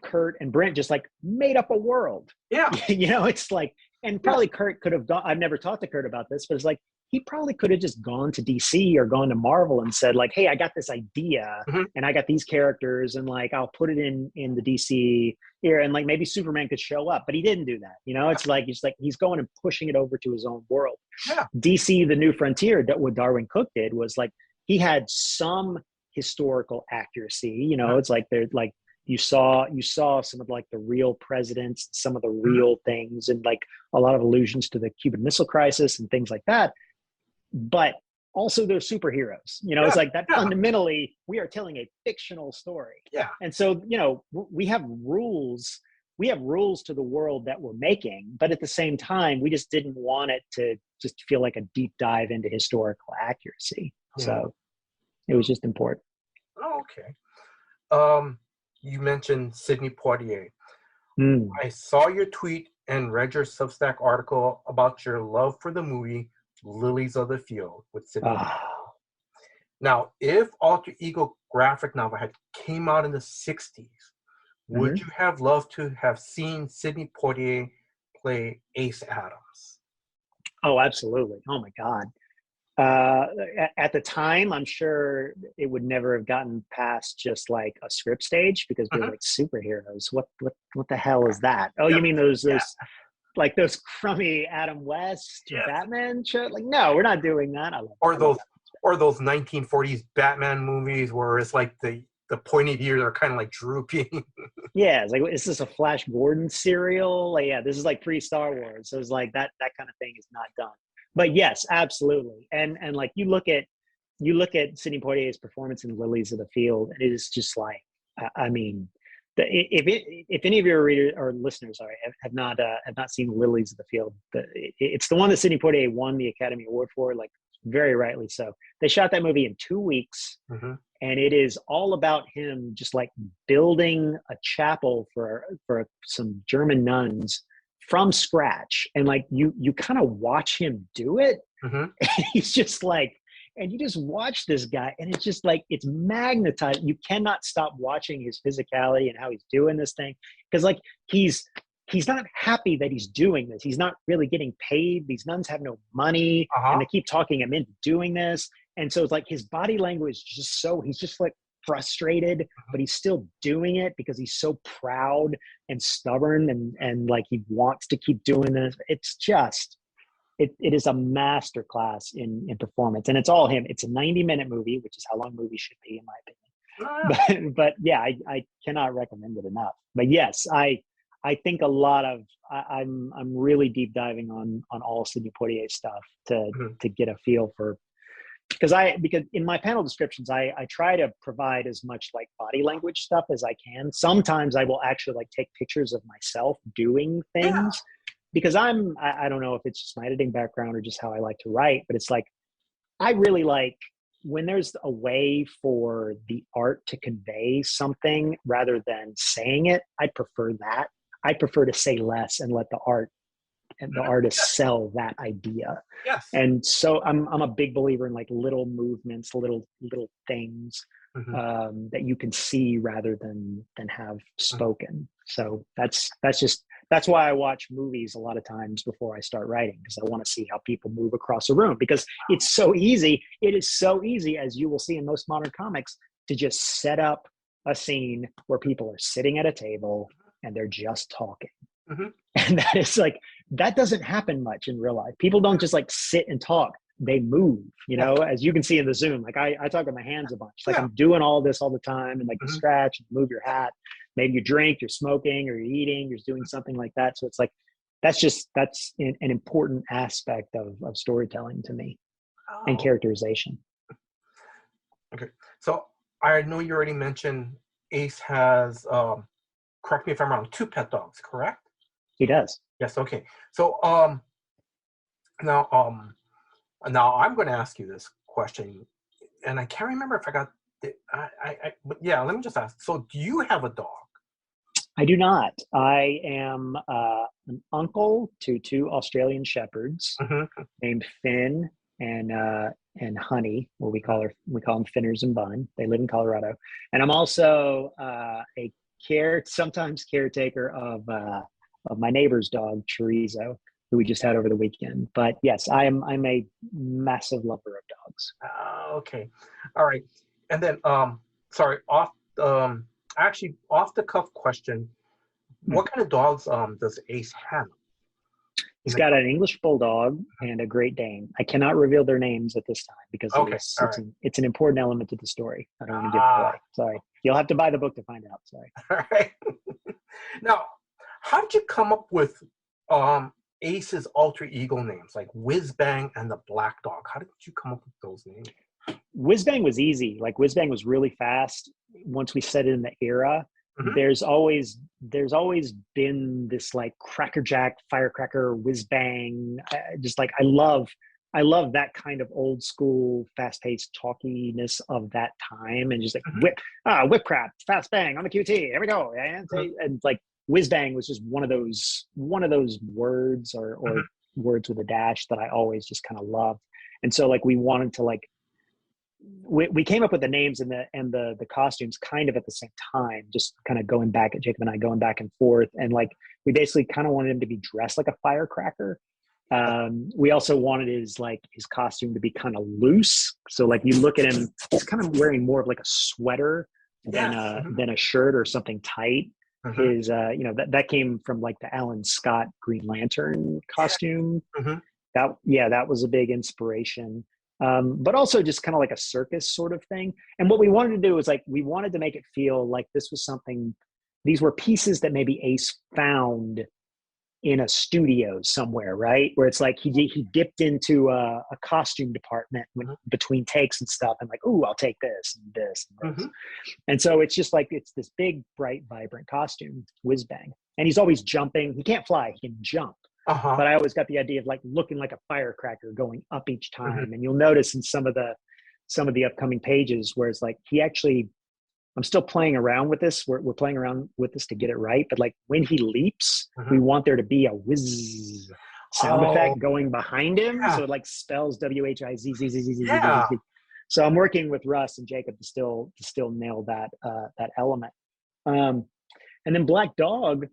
Kurt and Brent just like made up a world. Yeah. It's like, and probably Kurt could have gone, I've never talked to Kurt about this, but it's like, he probably could have just gone to DC or gone to Marvel and said like, hey, I got this idea and I got these characters, and like, I'll put it in the DC here, and like maybe Superman could show up, but he didn't do that. It's like, he's going and pushing it over to his own world. Yeah. DC, The New Frontier, what Darwin Cook did was like, he had some historical accuracy. It's like, they're like, you saw some of like the real presidents, some of the real things, and like a lot of allusions to the Cuban Missile Crisis and things like that. But also they're superheroes. It's like that fundamentally we are telling a fictional story. Yeah. And so, we have rules to the world that we're making, but at the same time, we just didn't want it to just feel like a deep dive into historical accuracy. Yeah. So it was just important. Oh, okay. You mentioned Sidney Poitier. I saw your tweet and read your Substack article about your love for the movie Lilies of the Field with Sidney. Now, if Alter Ego graphic novel had came out in the 60s, would you have loved to have seen Sidney Poitier play Ace Adams? Oh, absolutely. Oh my God. At the time, I'm sure it would never have gotten past just like a script stage, because we're like, superheroes. What the hell is that? Oh, you mean those like those crummy Adam West Batman show? Like, no, we're not doing that. Or those 1940s Batman movies where it's like the pointed ears are kind of like drooping. Yeah, it's like, is this a Flash Gordon serial? Like, yeah, this is like pre-Star Wars. So it's like that kind of thing is not done. But yes, absolutely. And like, you look at Sidney Poitier's performance in Lilies of the Field, and it is just like, I mean, if any of your readers or listeners have not seen Lilies of the Field, it's the one that Sidney Poitier won the Academy Award for, like, very rightly so. They shot that movie in 2 weeks, and it is all about him just like building a chapel for some German nuns from scratch. And like, you kind of watch him do it. And he's just like, and you just watch this guy, and it's just like, it's magnetized. You cannot stop watching his physicality and how he's doing this thing, because like, he's not happy that he's doing this. He's not really getting paid. These nuns have no money, and they keep talking him into doing this. And so it's like, his body language is just he's just like frustrated, but he's still doing it because he's so proud and stubborn, and like, he wants to keep doing this. It's just, it is a masterclass in performance, and it's all him. It's a 90-minute movie, which is how long movies should be, in my opinion. But yeah, I cannot recommend it enough. But yes, I think a lot of, I'm really deep diving on all Sidney Poitier stuff to get a feel for, because in my panel descriptions, I try to provide as much like body language stuff as I can. Sometimes I will actually like take pictures of myself doing things, because I don't know if it's just my editing background or just how I like to write, but it's like, I really like when there's a way for the art to convey something rather than saying it. I prefer that. I prefer to say less and let the art the artists sell that idea. Yes. And so I'm a big believer in like little movements, little things that you can see rather than have spoken. So that's why I watch movies a lot of times before I start writing, because I want to see how people move across a room, because it's so easy. It is so easy, as you will see in most modern comics, to just set up a scene where people are sitting at a table and they're just talking. And that is like, that doesn't happen much in real life. People don't just like sit and talk. They move, you know, as you can see in the Zoom. Like I talk with my hands a bunch. Like I'm doing all this all the time, and like you scratch, you move your hat, maybe you drink, you're smoking, or you're eating, you're doing something like that. So it's like, that's an important aspect of storytelling to me, and characterization. Okay. So I know you already mentioned Ace has, correct me if I'm wrong, 2 pet dogs, correct? He does. Yes. Okay. So now I'm going to ask you this question, and I can't remember if I got but yeah, let me just ask. So do you have a dog? I do not. I am an uncle to 2 Australian shepherds named Finn and Honey, or we call them Finners and Bun. They live in Colorado, and I'm also sometimes caretaker of my neighbor's dog Chorizo, who we just had over the weekend. But yes, I'm a massive lover of dogs. Okay, all right. And then sorry, off the cuff question. What kind of dogs does Ace have? He's got an English Bulldog and a Great Dane. I cannot reveal their names at this time because it's an important element to the story. I don't want to give it away. Sorry. You'll have to buy the book to find out. Sorry. All right. Now, how did you come up with Ace's alter ego names, like Whiz Bang and the Black Dog? How did you come up with those names? Whiz Bang was easy. Like Whiz Bang was really fast. Once we set it in the era, there's always been this like crackerjack, firecracker, whiz bang. Just like I love that kind of old school, fast paced talkiness of that time, and just like whip crap, fast bang on the QT. Here we go. And like whiz bang was just one of those words or words with a dash that I always just kind of loved. And so like we wanted to like. We came up with the names and the costumes kind of at the same time, just kind of Jacob and I going back and forth. And like, we basically kind of wanted him to be dressed like a firecracker. We also wanted his costume to be kind of loose. So like you look at him, he's kind of wearing more of like a sweater than a shirt or something tight. His, that came from like the Alan Scott Green Lantern costume. That was a big inspiration. But also just kind of like a circus sort of thing. And what we wanted to do was like, we wanted to make it feel like this was something, these were pieces that maybe Ace found in a studio somewhere, right? Where it's like he dipped into a costume department between takes and stuff, and like, ooh, I'll take this and this and this. And so it's just like, it's this big, bright, vibrant costume, Whiz Bang. And he's always jumping. He can't fly, he can jump. But I always got the idea of like looking like a firecracker going up each time. And you'll notice in some of the upcoming pages where it's like I'm still playing around with this. We're playing around with this to get it right. But like when he leaps, we want there to be a whiz sound effect going behind him. So it like spells WHIZZZZZ. So I'm working with Russ and Jacob to still nail that element. And then Black Dog,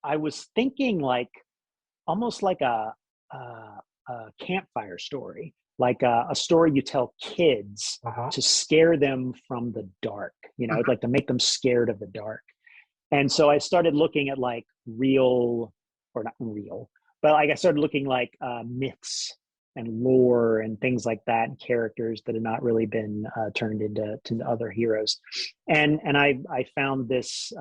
I was thinking like almost like a campfire story, like a story you tell kids to scare them from the dark, like to make them scared of the dark. And so I started looking at like real, or not real, but like I started looking like myths and lore and things like that, and characters that had not really been turned into other heroes. And I found this.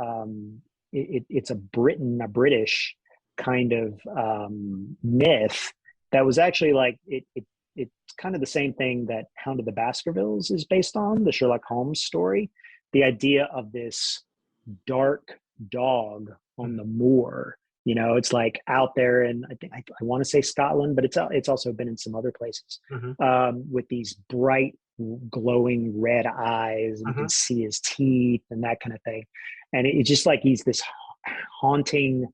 It's a British kind of myth that was actually like it's kind of the same thing that Hound of the Baskervilles is based on, the Sherlock Holmes story. The idea of this dark dog on the moor, it's like out there, and I want to say Scotland, but it's also been in some other places, with these bright glowing red eyes, and you can see his teeth and that kind of thing. And it's just like he's this haunting,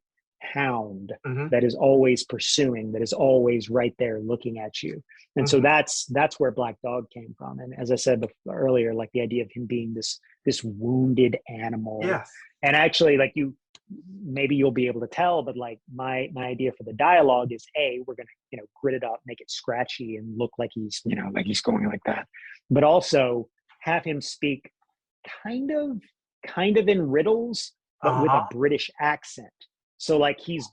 hound Mm-hmm. that is always pursuing, that is always right there looking at you. And so that's where Black Dog came from. And as I said earlier, like the idea of him being this wounded animal. Yes. And actually, like maybe you'll be able to tell, but like my idea for the dialogue is, we're gonna grit it up, make it scratchy, and look like he's like he's going like that, but also have him speak kind of in riddles, but with a British accent. So like he's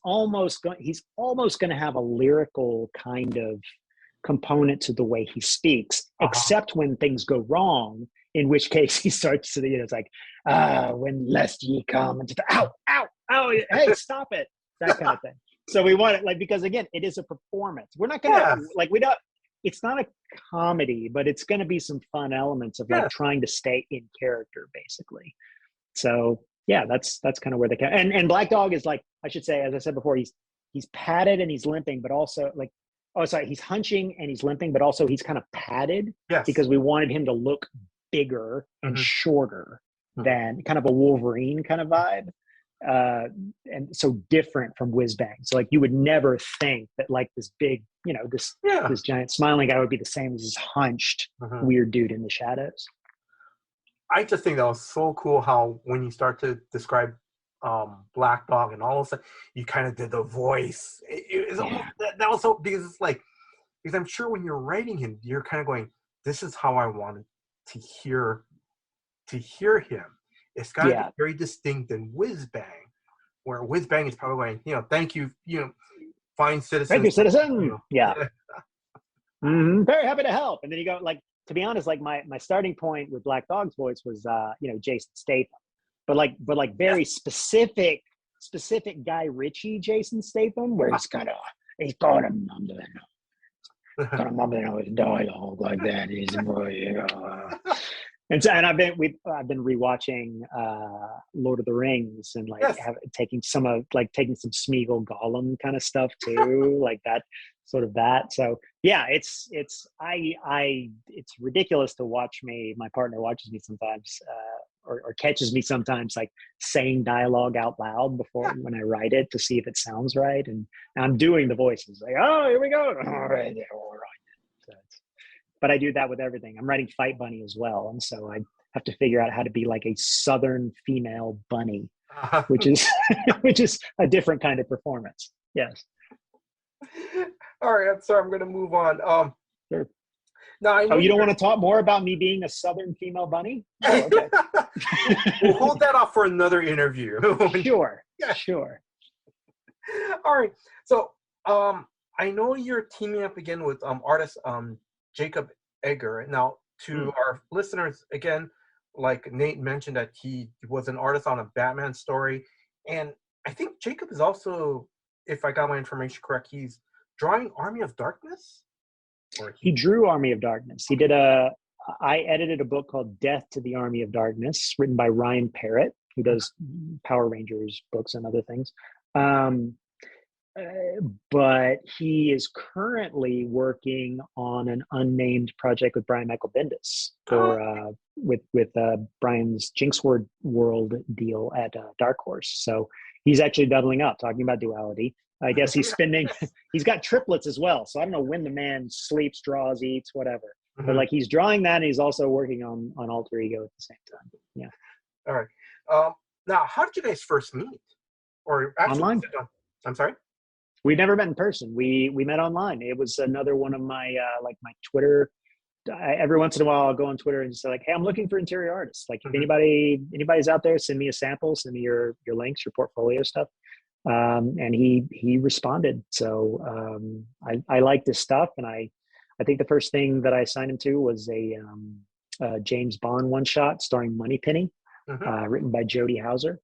almost going to have a lyrical kind of component to the way he speaks, except when things go wrong, in which case he starts to, it's like, when lest ye come, and just, ow, hey, stop it, that kind of thing. So we want it, like, because again, it is a performance. We're not going to, it's not a comedy, but it's going to be some fun elements of like trying to stay in character, basically. So yeah, that's kind of where they come. And Black Dog is, like, I should say, as I said before, he's padded and he's limping, but also like, he's hunching and he's limping, but also he's kind of padded because we wanted him to look bigger and shorter than kind of a Wolverine kind of vibe. And so different from Whiz Bang. So like you would never think that like this big, this giant smiling guy would be the same as this hunched weird dude in the shadows. I just think that was so cool how when you start to describe Black Dog and all of a sudden you kind of did the voice. It was almost, that was so, because it's like, because I'm sure when you're writing him, you're kind of going, this is how I wanted to hear him. It's got to be very distinct than Whiz Bang, where Whiz Bang is probably going, thank you, fine citizen. Thank you, citizen. Very happy to help. And then you go, like, to be honest, like my starting point with Black Dog's voice was, Jason Statham, but like very specific Guy Ritchie Jason Statham, where he's going to mumble his dialogue like that. And I've been rewatching Lord of the Rings and like taking some Smeagol Gollum kind of stuff too, like that sort of that. So yeah, it's ridiculous to watch me. My partner watches me sometimes, or catches me sometimes like saying dialogue out loud when I write it to see if it sounds right, and I'm doing the voices like, oh, here we go, all right. So but I do that with everything. I'm writing Fight Bunny as well, and so I have to figure out how to be like a Southern female bunny, which is a different kind of performance. Yes. All right, I'm sorry. I'm going to move on. Sure. Now, you don't want to talk more about me being a Southern female bunny? Oh, okay. We'll hold that off for another interview. Sure. Yeah. Sure. All right. So, I know you're teaming up again with artist Jacob Edgar. Now, to our listeners, again, like Nate mentioned, that he was an artist on a Batman story, and I think Jacob is also, if I got my information correct, he's drawing Army of Darkness? He drew Army of Darkness. I edited a book called Death to the Army of Darkness, written by Ryan Parrott, who does Power Rangers books and other things. But he is currently working on an unnamed project with Brian Michael Bendis with Brian's Jinxword World deal at Dark Horse. So he's actually doubling up, talking about duality. I guess he's got triplets as well. So I don't know when the man sleeps, draws, eats, whatever. But like he's drawing that, and he's also working on Alter Ego at the same time. Yeah. All right. Now, how did you guys first meet? Or actually, online. I'm sorry? We never met in person. We met online. It was another one of my my Twitter. Every once in a while, I'll go on Twitter and say like, "Hey, I'm looking for interior artists. Like, if anybody's out there, send me a sample, send me your links, your portfolio stuff." And he responded. So I liked his stuff, and I think the first thing that I signed him to was a James Bond one shot starring Moneypenny, written by Jody Hauser.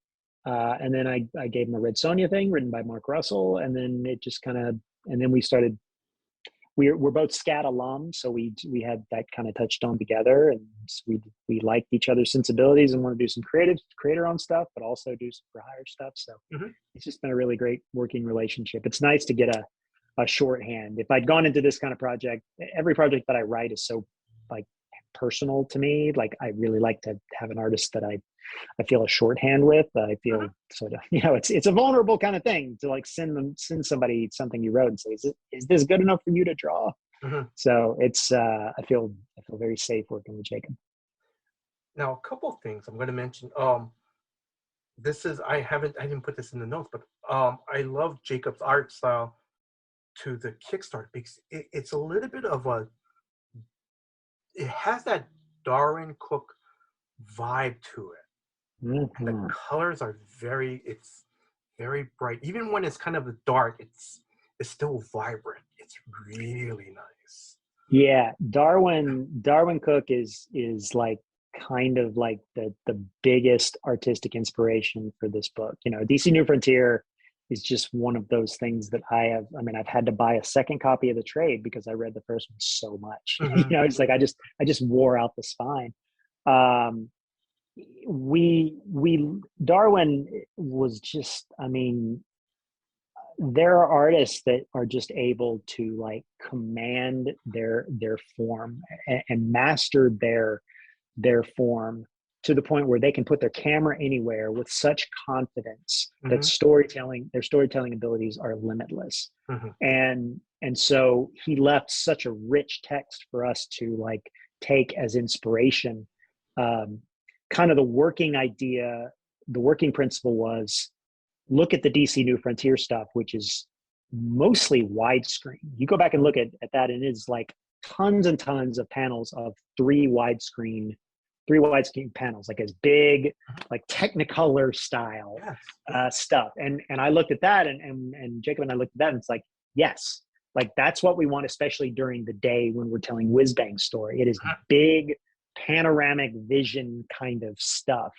And then I gave him a Red Sonja thing written by Mark Russell, and then it just and then we started. We're both SCAD alums, so we had that kind of touched on together, and we liked each other's sensibilities and want to do some creator-owned stuff, but also do some for hire stuff. So it's just been a really great working relationship. It's nice to get a shorthand. If I'd gone into this kind of project, every project that I write is so like personal to me. Like I really like to have an artist that I feel a shorthand with. I feel sort of, it's a vulnerable kind of thing to like send somebody something you wrote and say, is this good enough for you to draw? So it's I feel very safe working with Jacob. Now, a couple of things I'm going to mention. This is I didn't put this in the notes, but I love Jacob's art style to the Kickstarter because it's a little bit of it has that Darwin Cook vibe to it. And the colors are very bright. Even when it's kind of dark, it's still vibrant. It's really nice. Yeah, Darwin Cook is like kind of like the biggest artistic inspiration for this book. DC New Frontier is just one of those things that I've had to buy a second copy of the trade because I read the first one so much. It's like I just wore out the spine. Darwin was just, there are artists that are just able to like command their form and master their form to the point where they can put their camera anywhere with such confidence that their storytelling abilities are limitless. And so he left such a rich text for us to like take as inspiration. Kind of the working principle was look at the DC New Frontier stuff, which is mostly widescreen. You go back and look at that, and it's like tons and tons of panels of three widescreen panels, like as big, like Technicolor style stuff. And I looked at that, and Jacob and I looked at that, and it's like, yes, like that's what we want, especially during the day when we're telling whiz bang story. It is big, panoramic vision kind of stuff.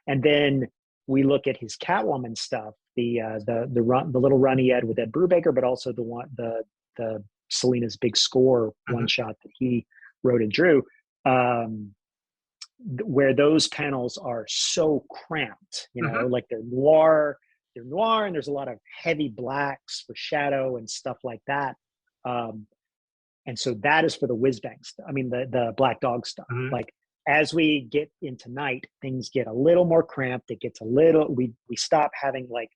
And then we look at his Catwoman stuff, the little run he had with Ed Brubaker, but also the Selena's Big Score one shot that he wrote and drew, where those panels are so cramped, like they're noir, and there's a lot of heavy blacks for shadow and stuff like that. And so that is for the whiz bang stuff. The Black Dog stuff. Like as we get into night, things get a little more cramped. It gets we stop having like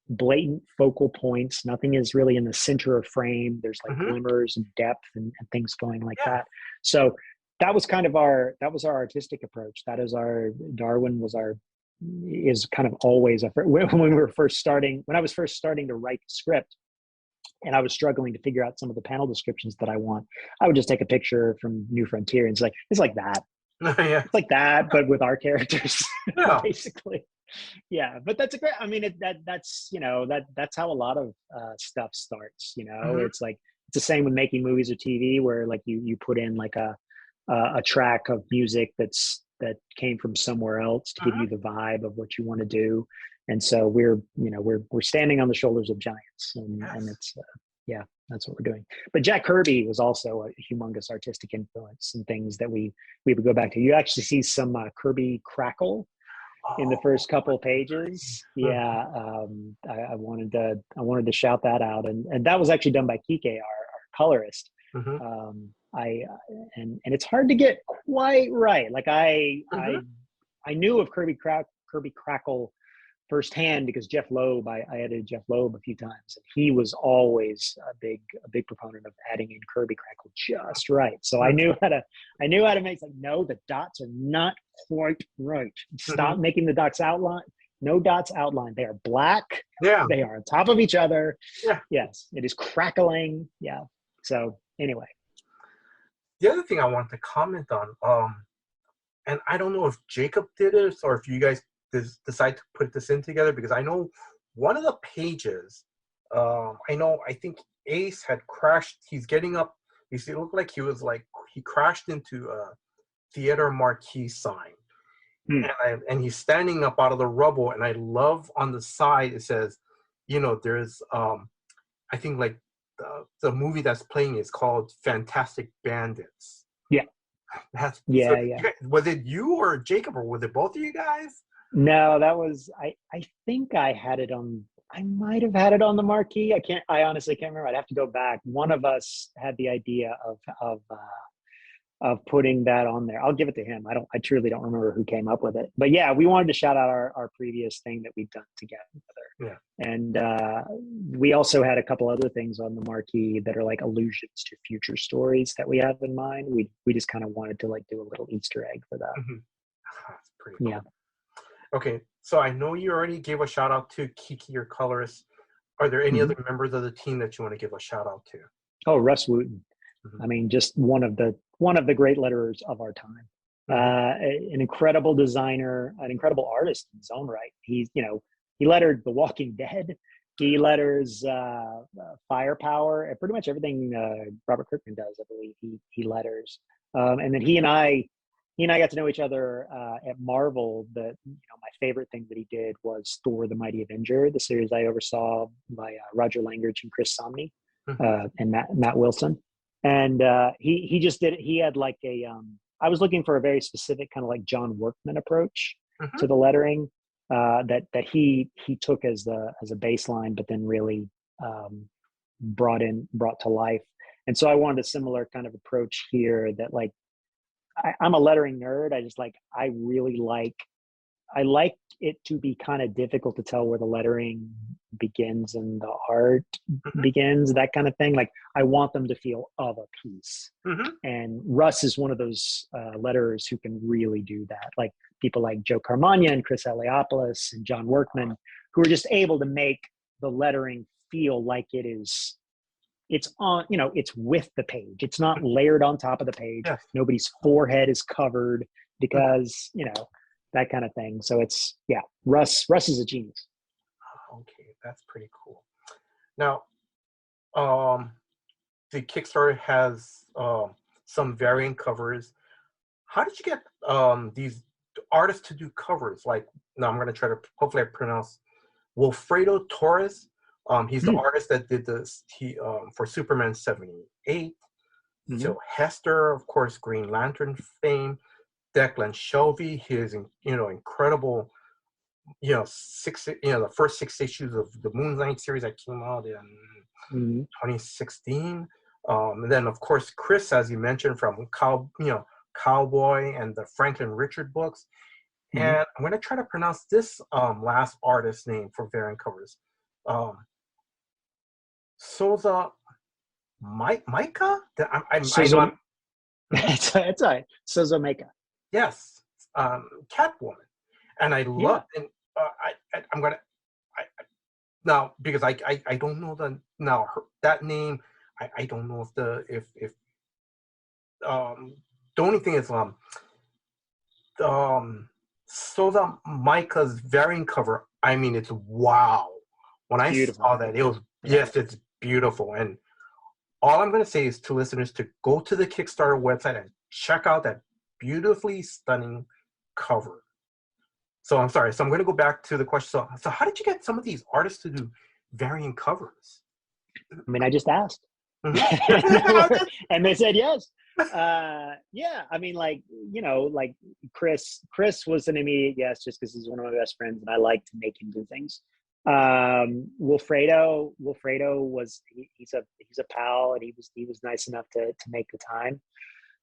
blatant focal points. Nothing is really in the center of frame. There's like glimmers and depth and things going like that. So that was kind of our artistic approach. That is Darwin is kind of always when I was first starting to write the script and I was struggling to figure out some of the panel descriptions that I want, I would just take a picture from New Frontier and it's like that. It's like that, but with our characters, basically. Yeah, but that's a great. That's how a lot of stuff starts. It's like it's the same with making movies or TV, where like you put in like a track of music that came from somewhere else to give you the vibe of what you want to do. And so we're standing on the shoulders of giants, and it's that's what we're doing. But Jack Kirby was also a humongous artistic influence and things that we would go back to. You actually see some Kirby crackle in the first couple of pages. I wanted to shout that out, and that was actually done by Kike, our colorist. And it's hard to get quite right. Like I knew of Kirby crackle firsthand because Jeff Loeb, I edited Jeff Loeb a few times, and he was always a big proponent of adding in Kirby crackle just right. So I knew how to make, like, no, the dots are not quite right. Stop making the dots outline. No dots outlined. They are black. Yeah. They are on top of each other. Yeah. Yes. It is crackling. Yeah. So anyway. The other thing I want to comment on, and I don't know if Jacob did it or if you guys decide to put this in together, because I know one of the pages, I think Ace had crashed. He's getting up. It looked like he crashed into a theater marquee sign. And he's standing up out of the rubble. And I love on the side, it says, there's, I think like the movie that's playing is called Fantastic Bandits. Yeah. Was it you or Jacob, or was it both of you guys? No, that was, I think I might have had it on the marquee. I honestly can't remember. I'd have to go back. One of us had the idea of putting that on there. I'll give it to him. I truly don't remember who came up with it, but yeah, we wanted to shout out our previous thing that we've done together. Yeah. And we also had a couple other things on the marquee that are like allusions to future stories that we have in mind. We just kind of wanted to like do a little Easter egg for that. Mm-hmm. That's pretty cool. Yeah. Okay, so I know you already gave a shout out to Kike, your colorist. Are there any other members of the team that you want to give a shout out to? Oh, Rus Wooton. Mm-hmm. I mean, just one of the great letterers of our time. An incredible designer, an incredible artist in his own right. He's, he lettered The Walking Dead. He letters Firepower, and pretty much everything Robert Kirkman does, I believe he letters. And then he and I got to know each other at Marvel. My favorite thing that he did was Thor: The Mighty Avenger, the series I oversaw by Roger Langridge and Chris Samnee and Matt Wilson. And he just did it. He had like I was looking for a very specific kind of like John Workman approach to the lettering that he took as a baseline, but then really brought to life. And so I wanted a similar kind of approach here that like, I'm a lettering nerd. I like it to be kind of difficult to tell where the lettering begins and the art begins, that kind of thing. Like I want them to feel of a piece. And Rus is one of those letterers who can really do that. Like people like Joe Carmagna and Chris Eliopoulos and John Workman, who are just able to make the lettering feel like it's on, it's with the page. It's not layered on top of the page. Yes. Nobody's forehead is covered because, that kind of thing. So it's, Rus is a genius. Okay, that's pretty cool. Now, the Kickstarter has some variant covers. How did you get these artists to do covers? Like, now I'm going to try to, hopefully I pronounce Wilfredo Torres. He's the artist that did this for Superman 78. So Hester, of course, Green Lantern fame. Declan Shelby, his incredible, the first 6 issues of the Moon Knight series that came out in 2016. And then of course Chris, as you mentioned, from Cowboy and the Franklin Richard books. And I'm going to try to pronounce this last artist's name for variant covers. Souza Micah? It's all right. Souza Micah. Yes, Catwoman, and I love. And I'm gonna now because I don't know that name. I don't know if the only thing is Souza Micah's variant cover. I mean, it's wow. When I saw that, it was it's beautiful. And all I'm gonna say is to listeners to go to the Kickstarter website and check out that beautifully stunning cover. So I'm sorry. So I'm going to go back to the question. So how did you get some of these artists to do variant covers? I mean, I just asked. And they said yes. I mean, like Chris was an immediate yes, just because he's one of my best friends and I like to make him do things. Wilfredo was he's a pal and he was nice enough to make the time.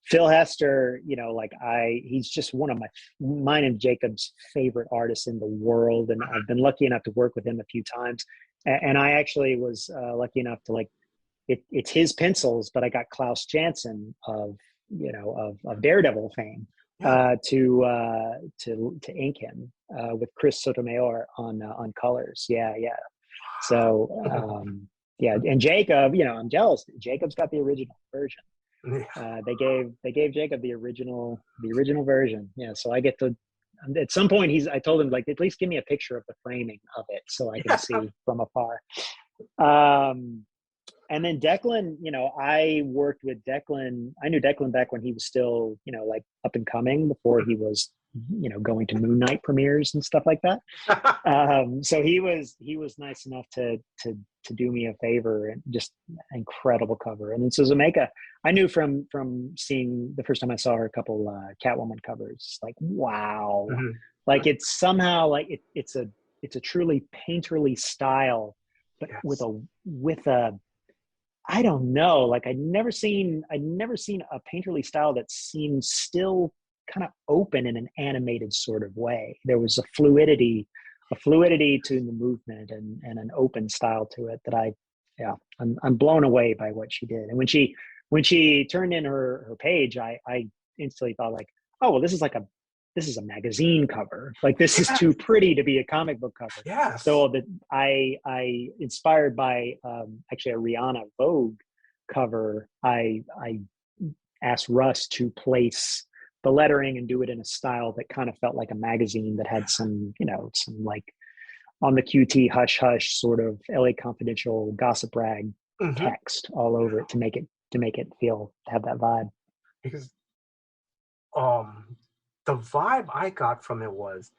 Phil Hester, he's just one of mine and Jacob's favorite artists in the world. And I've been lucky enough to work with him a few times. And I actually was lucky enough to it's his pencils, but I got Klaus Janson of Daredevil fame to ink him with Chris Sotomayor on colors. Yeah. So, and Jacob, I'm jealous. Jacob's got the original version. They gave Jacob the original version. Yeah, so I get to at some point I told him at least give me a picture of the framing of it so I can see from afar. And then Declan, I worked with Declan. I knew Declan back when he was still, up and coming before he was, going to Moon Knight premieres and stuff like that. So he was nice enough to do me a favor, and just incredible cover. And then Souza Micah, I knew from seeing the first time I saw her a couple Catwoman covers, like, wow. Like it's somehow it's a truly painterly style, but with a I don't know. Like I'd never seen a painterly style that seemed still kind of open in an animated sort of way. There was a fluidity to the movement and an open style to it that I'm blown away by what she did. And when she turned in her page, I instantly thought like, oh well, this is a magazine cover. Like this is too pretty to be a comic book cover. Yes. So I inspired by actually a Rihanna Vogue cover. I asked Russ to place the lettering and do it in a style that kind of felt like a magazine that had some like on the QT hush hush sort of LA Confidential gossip rag text all over it to make it have that vibe. Because the vibe I got from it was,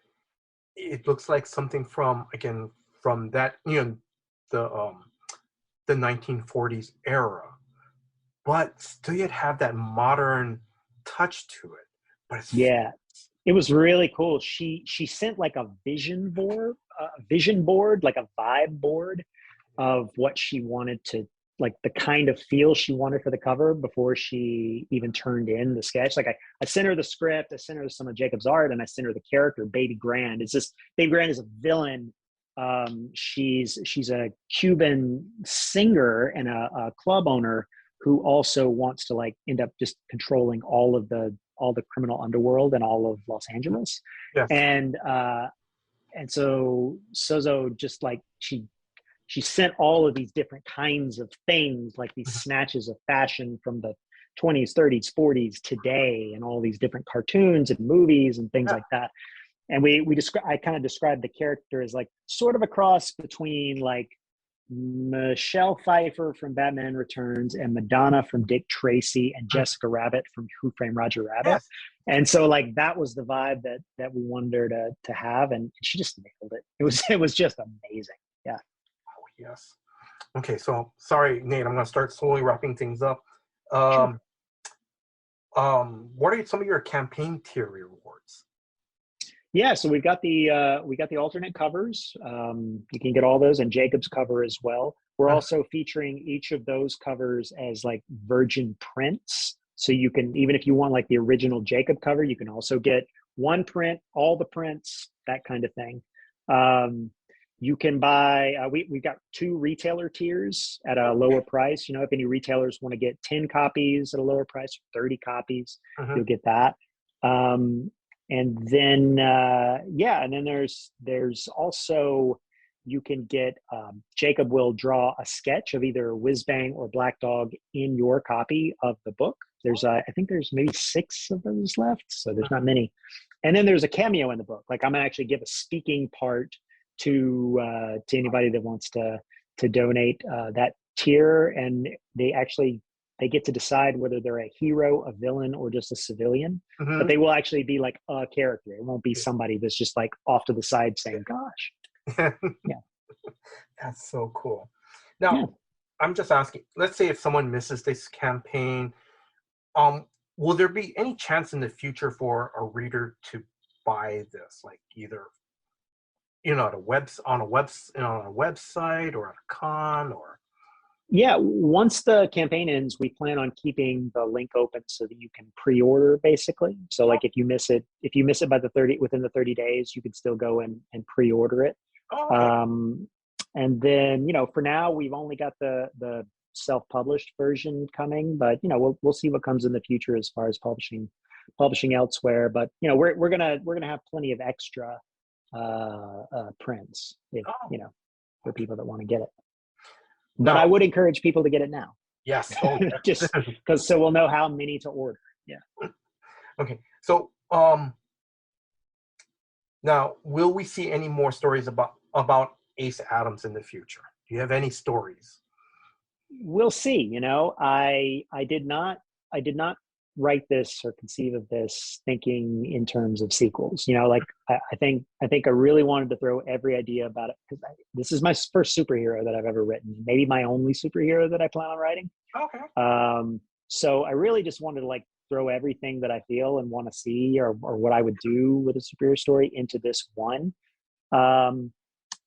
it looks like something from that, the 1940s era, but still you'd have that modern touch to it. But it was really cool. She sent like a vision board, like a vibe board of what she wanted to, like the kind of feel she wanted for the cover before she even turned in the sketch. Like I sent her the script, I sent her some of Jacob's art, and I sent her the character Baby Grand. Baby Grand is a villain. She's a Cuban singer and a club owner who also wants to like end up just controlling all the criminal underworld in all of Los Angeles. Yes. And so Sozo just like she sent all of these different kinds of things, like these snatches of fashion from the 20s, 30s, 40s, today, and all these different cartoons and movies and things like that. And I kind of described the character as like sort of a cross between like Michelle Pfeiffer from Batman Returns and Madonna from Dick Tracy and Jessica Rabbit from Who Framed Roger Rabbit. Yes. And so like that was the vibe that we wanted her to have, and she just nailed it. It was just amazing. Yeah. Oh yes. Okay, so sorry, Nate, I'm gonna start slowly wrapping things up. Sure. What are some of your campaign tier rewards? Yeah, so we got the alternate covers. You can get all those, and Jacob's cover as well. We're also featuring each of those covers as like virgin prints. So you can, even if you want like the original Jacob cover, you can also get one print, all the prints, that kind of thing. You can buy, we've got 2 retailer tiers at a lower price. You know, if any retailers want to get 10 copies at a lower price, 30 copies, you'll get that. And then, and then there's also, you can get, Jacob will draw a sketch of either Whiz Bang or Black Dog in your copy of the book. There's, I think there's maybe 6 of those left, so there's not many. And then there's a cameo in the book. Like I'm gonna actually give a speaking part to anybody that wants to donate that tier, and they get to decide whether they're a hero, a villain, or just a civilian. But they will actually be like a character. It won't be somebody that's just like off to the side saying, gosh. Yeah. That's so cool. Now, I'm just asking, let's say if someone misses this campaign, will there be any chance in the future for a reader to buy this, like either at a website or at a con or? Yeah, once the campaign ends, we plan on keeping the link open so that you can pre-order, basically. So like if you miss it by within the 30 days, you can still go and pre-order it. Oh, okay. And then, for now we've only got the self-published version coming, but we'll see what comes in the future as far as publishing elsewhere. But we're gonna have plenty of extra prints if for people that want to get it. But I would encourage people to get it now. Yes. Oh, yeah. Just because so we'll know how many to order. Yeah. Okay. So now will we see any more stories about Ace Adams in the future? Do you have any stories? We'll see. I did not write this or conceive of this thinking in terms of sequels. I think I really wanted to throw every idea about it because this is my first superhero that I've ever written, maybe my only superhero that I plan on writing. Okay. So I really just wanted to like throw everything that I feel and want to see or what I would do with a superhero story into this one. And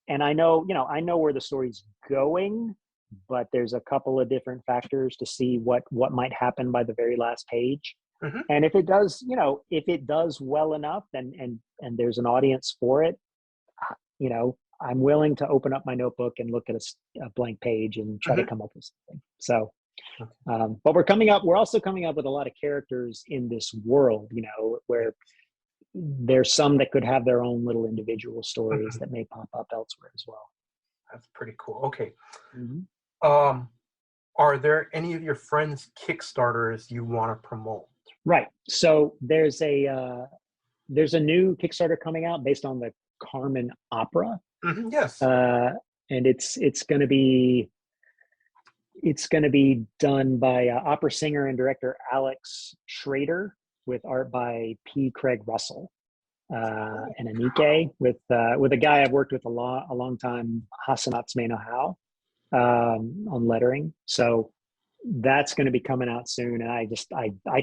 I know where the story's going, but there's a couple of different factors to see what might happen by the very last page. Mm-hmm. And if it does, if it does well enough and there's an audience for it, I'm willing to open up my notebook and look at a blank page and try to come up with something. So, but we're also coming up with a lot of characters in this world, where there's some that could have their own little individual stories that may pop up elsewhere as well. That's pretty cool. Okay. Mm-hmm. Are there any of your friends' Kickstarters you want to promote? Right. So there's a new Kickstarter coming out based on the Carmen opera. Mm-hmm. Yes. And it's going to be done by opera singer and director Alex Schrader, with art by P. Craig Russell, and Anike, with a guy I've worked with a long time, Hasanats Menohau, on lettering. So that's going to be coming out soon, and I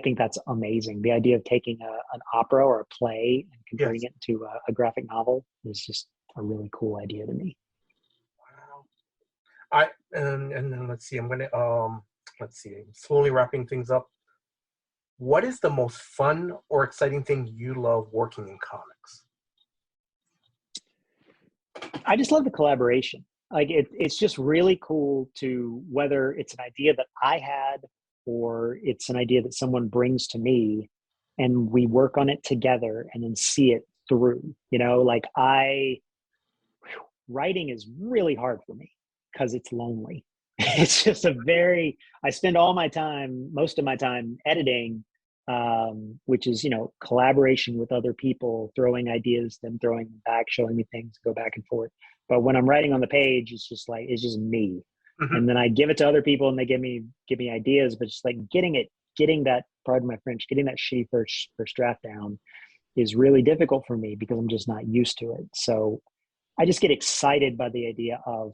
think that's amazing. The idea of taking an opera or a play and converting it into a graphic novel is just a really cool idea to me. Wow. And then let's see. I'm slowly wrapping things up. What is the most fun or exciting thing you love working in comics? I just love the collaboration. Like it's just really cool to, whether it's an idea that I had or it's an idea that someone brings to me and we work on it together and then see it through. Writing is really hard for me because it's lonely. It's just I spend most of my time editing, which is, collaboration with other people, throwing ideas, them throwing them back, showing me things, go back and forth. But when I'm writing on the page, it's just me. Mm-hmm. And then I give it to other people and they give me ideas, but just getting that, pardon my French, getting that shitty first draft down is really difficult for me because I'm just not used to it. So I just get excited by the idea of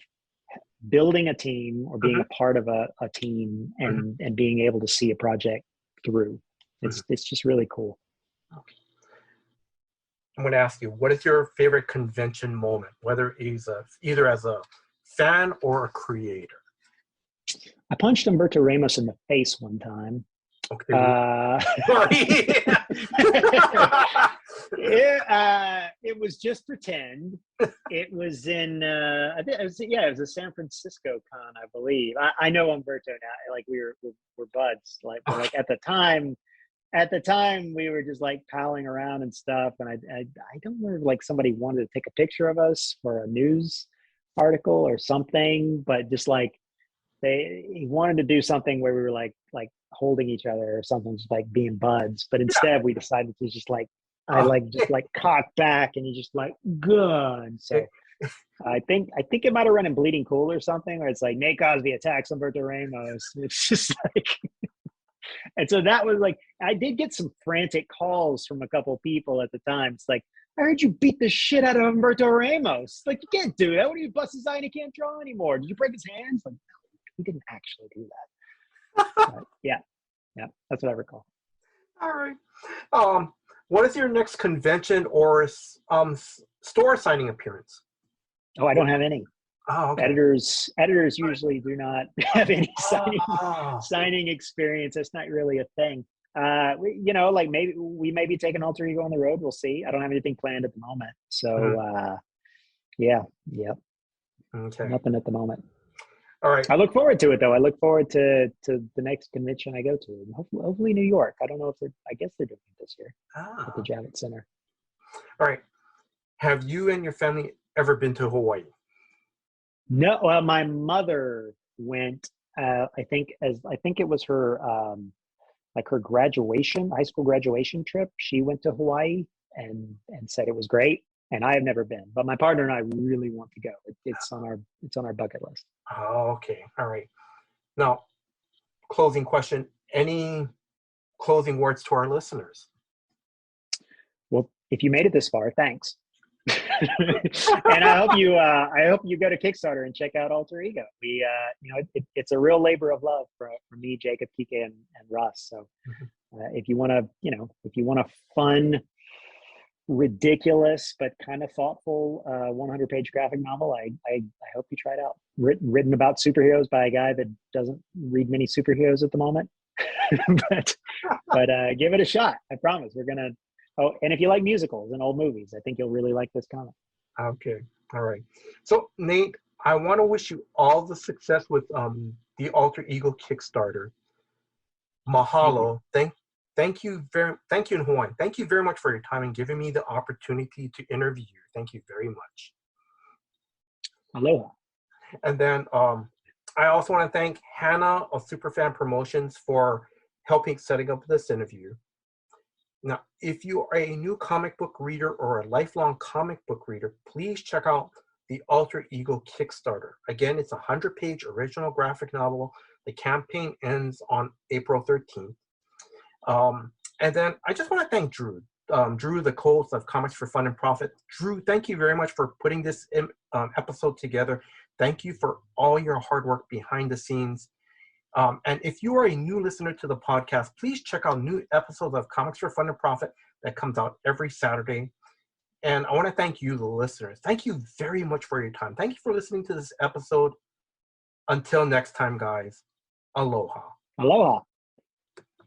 building a team or being a part of a team and being able to see a project through. It's just really cool. Okay. I'm going to ask you, what is your favorite convention moment, whether it's either as a fan or a creator? I punched Humberto Ramos in the face one time. Okay. It was just pretend. It was in it was a San Francisco con, I believe. I know Humberto now. Like we're buds. Like at the time we were just like palling around and stuff. And I don't remember, like somebody wanted to take a picture of us for a news article or something, but just like he wanted to do something where we were like holding each other or something, just like being buds. But instead we decided to just like, cock back and he just like, good. So I think it might have run in Bleeding Cool or something, where it's like Nate Cosby attacks Humberto Ramos. It's just like, and so that was like, I did get some frantic calls from a couple of people at the time. It's like, I heard you beat the shit out of Humberto Ramos. Like, you can't do that. What do you bust his eye and he can't draw anymore? Did you break his hands? Like, we didn't actually do that. But yeah, that's what I recall. All right. What is your next convention or store signing appearance? Oh, I don't have any. Oh, okay. Editors usually do not have any signing experience. That's not really a thing. Maybe we may be taking Alter Ego on the road. We'll see. I don't have anything planned at the moment. So, yeah. Okay. Nothing at the moment. All right. I look forward to it, though. I look forward to the next convention I go to. And hopefully New York. I don't know if I guess they're doing it this year at the Javits Center. All right. Have you and your family ever been to Hawaii? No. Well, my mother went. I think it was her her graduation, high school graduation trip. She went to Hawaii and said it was great. And I have never been, but my partner and I really want to go. It's on our bucket list. Oh, okay. All right. Now, closing question. Any closing words to our listeners? Well, if you made it this far, thanks. And I hope you go to Kickstarter and check out Alter Ego. We, it's a real labor of love for me, Jacob, Kike, and Russ. So if you want a fun ridiculous but kind of thoughtful 100-page graphic novel. I hope you try it out. Written about superheroes by a guy that doesn't read many superheroes at the moment. but give it a shot. I promise. We're gonna. Oh, and if you like musicals and old movies, I think you'll really like this comic. Okay. All right. So Nate, I want to wish you all the success with the Alter Ego Kickstarter. Mahalo. Thank you, in Hawaiian. Thank you very much for your time and giving me the opportunity to interview you. Thank you very much. Aloha. And then I also want to thank Hannah of Superfan Promotions for helping setting up this interview. Now, if you are a new comic book reader or a lifelong comic book reader, please check out the Alter Ego Kickstarter. Again, it's a 100-page original graphic novel. The campaign ends on April 13th. And then I just want to thank Drew. Drew, the co-host of Comics for Fun and Profit. Drew, thank you very much for putting this episode together. Thank you for all your hard work behind the scenes. And if you are a new listener to the podcast, please check out new episodes of Comics for Fun and Profit that comes out every Saturday. And I want to thank you, the listeners. Thank you very much for your time. Thank you for listening to this episode. Until next time, guys. Aloha. Aloha.